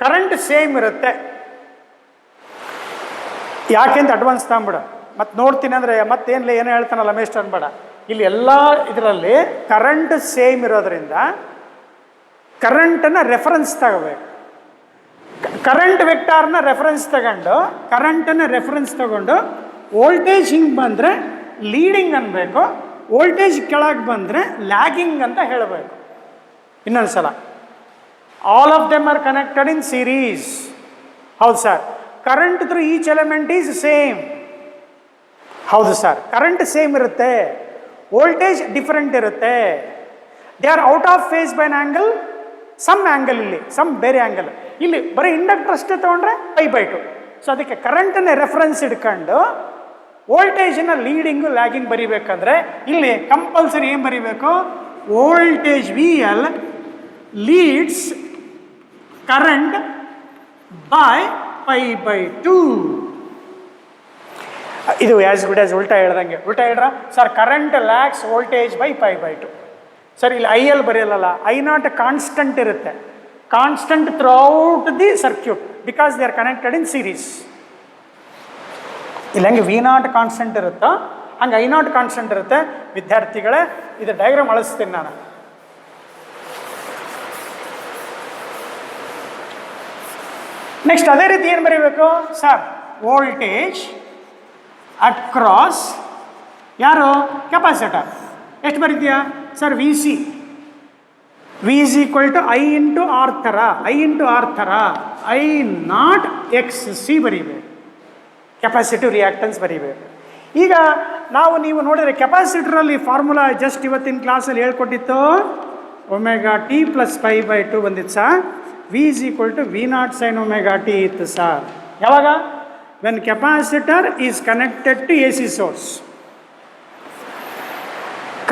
ಕರೆಂಟ್ ಸೇಮ್ ಇರುತ್ತೆ. ಯಾಕೆಂತ ಅಡ್ವಾನ್ಸ್ ತಗೊಂಬಿಡ, ಮತ್ತು ನೋಡ್ತೀನಿ ಅಂದರೆ ಮತ್ತೇನು ಏನೋ ಹೇಳ್ತಾನಲ್ಲ ಮೇಸ್ಟ್ ಅನ್ಬೇಡ. ಇಲ್ಲಿ ಎಲ್ಲ ಇದರಲ್ಲಿ ಕರೆಂಟ್ ಸೇಮ್ ಇರೋದ್ರಿಂದ ಕರೆಂಟನ್ನು ರೆಫರೆನ್ಸ್ ತಗೋಬೇಕು. ಕರೆಂಟ್ ವೆಕ್ಟಾರ್ನ ರೆಫರೆನ್ಸ್ ತಗೊಂಡು ವೋಲ್ಟೇಜ್ ಹಿಂಗೆ ಬಂದರೆ ಲೀಡಿಂಗ್ ಅನ್ಬೇಕು, ವೋಲ್ಟೇಜ್ ಕೆಳಗೆ ಬಂದರೆ ಲ್ಯಾಗಿಂಗ್ ಅಂತ ಹೇಳಬೇಕು. ಇನ್ನೊಂದು ಸಲ, all of them are connected in series. ಹೌದು sir. Current through each element is same. ಹೌದು ಸರ್, ಕರೆಂಟ್ ಸೇಮ್ ಇರುತ್ತೆ, ವೋಲ್ಟೇಜ್ ಡಿಫರೆಂಟ್ ಇರುತ್ತೆ. They are out of phase by an angle, some angle ಇಲ್ಲಿ, ಸಮ್ ಬೇರೆ ಆ್ಯಂಗಲ್ ಇಲ್ಲಿ. ಬರೀ inductor ಅಷ್ಟೇ ತೊಗೊಂಡ್ರೆ π/2. ಸೊ ಅದಕ್ಕೆ ಕರೆಂಟನ್ನೇ ರೆಫರೆನ್ಸ್ ಇಟ್ಕೊಂಡು ವೋಲ್ಟೇಜನ್ನ ಲೀಡಿಂಗು ಲ್ಯಾಗಿಂಗ್ ಬರಿಬೇಕಂದ್ರೆ ಇಲ್ಲಿ ಕಂಪಲ್ಸರಿ ಏನು ಬರಿಬೇಕು? Voltage VL leads current by π/2. ಇದು ಆ್ಯಸ್ ಗುಡ್ ಆ್ಯಸ್ ಉಲ್ಟಾ ಹೇಳ್ದಂಗೆ. ಉಲ್ಟಾ ಹೇಳ್ರ sir, current lags voltage by π/2. Sir ಇಲ್ಲಿ IL ಬರೆಯಲ್ಲ, I0 ಕಾನ್ಸ್ಟಂಟ್ ಇರುತ್ತೆ, constant throughout the circuit because they are connected in series. ಇಲ್ಲಿ ಹಂಗೆ V0 ಕಾನ್ಸ್ಟಂಟ್ ಇರುತ್ತೋ ಹಂಗೆ I0 ಕಾನ್ಸ್ಟಂಟ್ ಇರುತ್ತೆ. ವಿದ್ಯಾರ್ಥಿಗಳೇ, ಇದು ಡಯಾಗ್ರಾಮ್ ಅಳಿಸ್ತೀನಿ ನಾನು. ನೆಕ್ಸ್ಟ್ ಅದೇ ರೀತಿ ಏನು ಬರೀಬೇಕು ಸರ್? ವೋಲ್ಟೇಜ್ ಅಕ್ರಾಸ್ ಯಾರು? ಕೆಪಾಸಿಟರ್. ಎಷ್ಟು ಬರೀತೀಯಾ sir? VC. V is equal to I into R ಥರ, I into R ಥರ I0 XC ಬರೀಬೇಕು. ಕೆಪಾಸಿಟಿವ್ ರಿಯಾಕ್ಟನ್ಸ್ ಬರೀಬೇಕು. ಈಗ ನೀವು ನೋಡಿದರೆ ಕೆಪಾಸಿಟರಲ್ಲಿ ಫಾರ್ಮುಲಾ ಜಸ್ಟ್ ಇವತ್ತಿನ ಕ್ಲಾಸಲ್ಲಿ ಹೇಳ್ಕೊಟ್ಟಿತ್ತು, ωt + π/2 ಬಂದಿತ್ತು sir. V is equal to V0 sin ωt ಇತ್ತು ಸರ್. ಯಾವಾಗ? When capacitor is connected to AC source,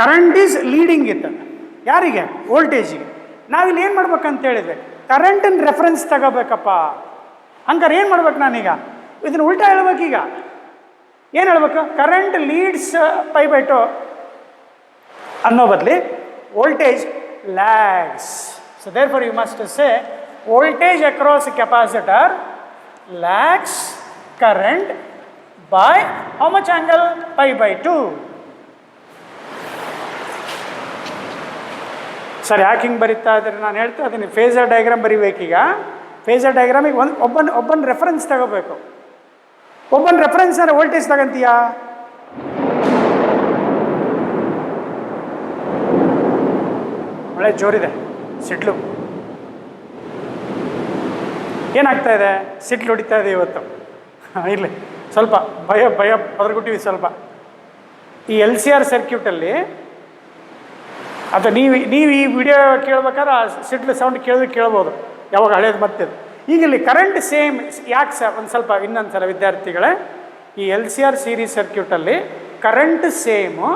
current is leading ಇತ್ತು ಯಾರಿಗೆ? ವೋಲ್ಟೇಜಿಗೆ. ನಾವಿಲ್ಲಿ ಏನು ಮಾಡ್ಬೇಕಂತ ಹೇಳಿದ್ರೆ ಕರೆಂಟಿನ ರೆಫರೆನ್ಸ್ ತಗೋಬೇಕಪ್ಪ. ಹಂಗಾರೆ ಏನು ಮಾಡ್ಬೇಕು ನಾನೀಗ? ಇದನ್ನು ಉಲ್ಟಾ ಹೇಳ್ಬೇಕೀಗ. ಏನು ಹೇಳ್ಬೇಕು? ಕರೆಂಟ್ ಲೀಡ್ಸ್ π/2 ಅನ್ನೋ ಬದಲಿ voltage lags. So therefore you must say voltage across capacitor lags current by how much angle? π/2. Sir ಯಾಕೆ ಹಿಂಗೆ ಬರೀತಾ ಇದ್ರೆ ನಾನು ಹೇಳ್ತಾ ಇದ್ದೀನಿ, ಫೇಸರ್ ಡಯಾಗ್ರಾಮ್ ಬರೀಬೇಕೀಗ. ಫೇಸರ್ ಡಯಾಗ್ರಾಮಿಗೆ ಒಬ್ಬನ ರೆಫರೆನ್ಸ್ ತಗೋಬೇಕು. ಒಬ್ಬನ ರೆಫರೆನ್ಸ್ ಅಂದರೆ ವೋಲ್ಟೇಜ್ ತಗೊಂತೀಯಾ? ಮಳೆ ಜೋರಿದೆ, ಸಿಡ್ಲು ಏನಾಗ್ತಾ ಇದೆ? ಸಿಡ್ಲು ಹೊಡಿತಾ ಇದೆ ಇವತ್ತು. ಇರಲಿ, ಸ್ವಲ್ಪ ಭಯ ಪದರ್ಗುಟ್ಟಿವಿ ಸ್ವಲ್ಪ. ಈ LCR ಸರ್ಕ್ಯೂಟಲ್ಲಿ ಅಥವಾ ನೀವು ಈ ವಿಡಿಯೋ ಕೇಳ್ಬೇಕಾದ್ರೆ ಆ ಸಿಡ್ಲು ಸೌಂಡ್ ಕೇಳ್ಬೋದು, ಯಾವಾಗ ಹಳೇದು ಮತ್ತೆ. ಈಗ ಇಲ್ಲಿ ಕರೆಂಟ್ ಸೇಮ್. ಯಾಕೆ ಸರ್? ಒಂದು ಸ್ವಲ್ಪ ಇನ್ನೊಂದು ಸಲ ವಿದ್ಯಾರ್ಥಿಗಳೇ, ಈ LCR ಸೀರೀಸ್ ಸರ್ಕ್ಯೂಟಲ್ಲಿ current same,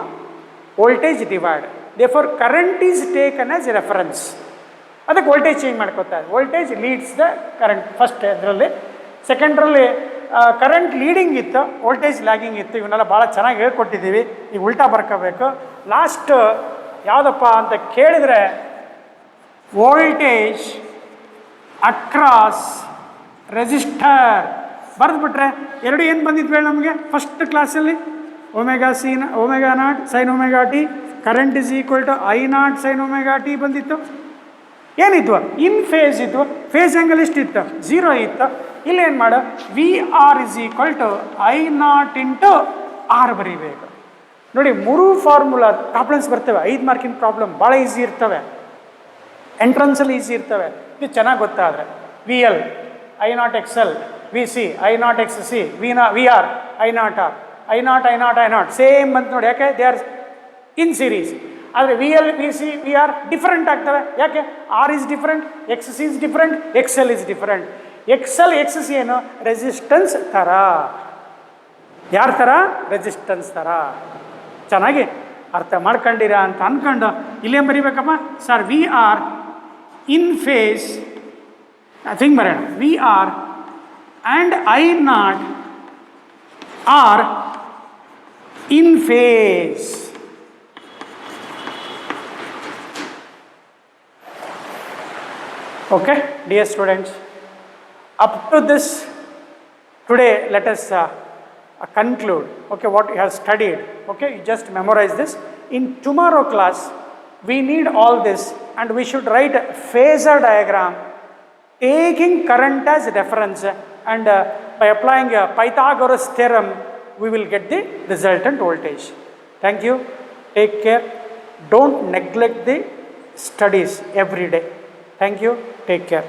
voltage divide. Therefore current is taken as a reference. ಅದಕ್ಕೆ ವೋಲ್ಟೇಜ್ ಚೇಂಜ್ ಮಾಡ್ಕೋತಾ ಇದೆ. Voltage leads the current first ಇದರಲ್ಲಿ. ಸೆಕೆಂಡ್ರಲ್ಲಿ ಕರೆಂಟ್ ಲೀಡಿಂಗ್ ಇತ್ತು, ವೋಲ್ಟೇಜ್ ಲ್ಯಾಗಿಂಗ್ ಇತ್ತು. ಇವನ್ನೆಲ್ಲ ಭಾಳ ಚೆನ್ನಾಗಿ ಹೇಳ್ಕೊಟ್ಟಿದ್ದೀವಿ. ಈಗ ಉಲ್ಟಾ ಬರ್ಕೋಬೇಕು. ಲಾಸ್ಟ್ ಯಾವುದಪ್ಪ ಅಂತ ಕೇಳಿದರೆ ವೋಲ್ಟೇಜ್ ಅಕ್ರಾಸ್ ರೆಸಿಸ್ಟರ್ ಬರೆದ್ಬಿಟ್ರೆ ಎರಡು ಏನು ಬಂದಿದ್ವು ಹೇಳಿ ನಮಗೆ ಫಸ್ಟ್ ಕ್ಲಾಸಲ್ಲಿ? ωc ω0 sin ωt current is equal to I0 sin ωt ಬಂದಿತ್ತು. ಏನಿದ್ವು? ಇನ್ ಫೇಸ್ ಇದ್ವು. ಫೇಸ್ ಆ್ಯಂಗಲ್ ಎಷ್ಟಿತ್ತು? 0 ಇತ್ತು. ಇಲ್ಲೇನು ಮಾಡು? VR is equal to I0 into R ಬರೀಬೇಕು. ನೋಡಿ, 3 ಫಾರ್ಮುಲಾ ಪ್ರಾಬ್ಲಮ್ಸ್ ಬರ್ತವೆ. 5 ಮಾರ್ಕಿನ ಪ್ರಾಬ್ಲಮ್ ಭಾಳ ಈಸಿ ಇರ್ತವೆ, ಎಂಟ್ರನ್ಸಲ್ಲಿ ಈಸಿ ಇರ್ತವೆ. ಇದು ಚೆನ್ನಾಗಿ ಗೊತ್ತಾದರೆ VL I0 XL, VC I0 XC, VR I0 R, I0 same ಬಂತು ನೋಡಿ. ಯಾಕೆ? They are in series. ಆದರೆ VL VC VR ಡಿಫ್ರೆಂಟ್ ಆಗ್ತವೆ. ಯಾಕೆ? R is different, XC is different, XL is different. XL XC ಏನು? ರೆಸಿಸ್ಟೆನ್ಸ್ ಥರ. ಯಾರ ಥರ? ರೆಸಿಸ್ಟೆನ್ಸ್ ಥರ. ಚೆನ್ನಾಗಿ ಅರ್ಥ ಮಾಡ್ಕೊಂಡಿರಾ ಅಂತ ಅಂದ್ಕೊಂಡು ಇಲ್ಲೇನು ಬರೀಬೇಕಪ್ಪ ಸರ್? VR ಇನ್ ಫೇಸ್, ಹಿಂಗೆ ಬರೋಣ. VR and I0 are in phase. Okay, dear students, up to this today let us conclude. Okay, what you have studied. Okay, you just memorize this. In tomorrow class we need all this and we should write a phasor diagram taking current as reference, and by applying Pythagoras theorem we will get the resultant voltage. Thank you, take care, don't neglect the studies every day. Thank you, take care.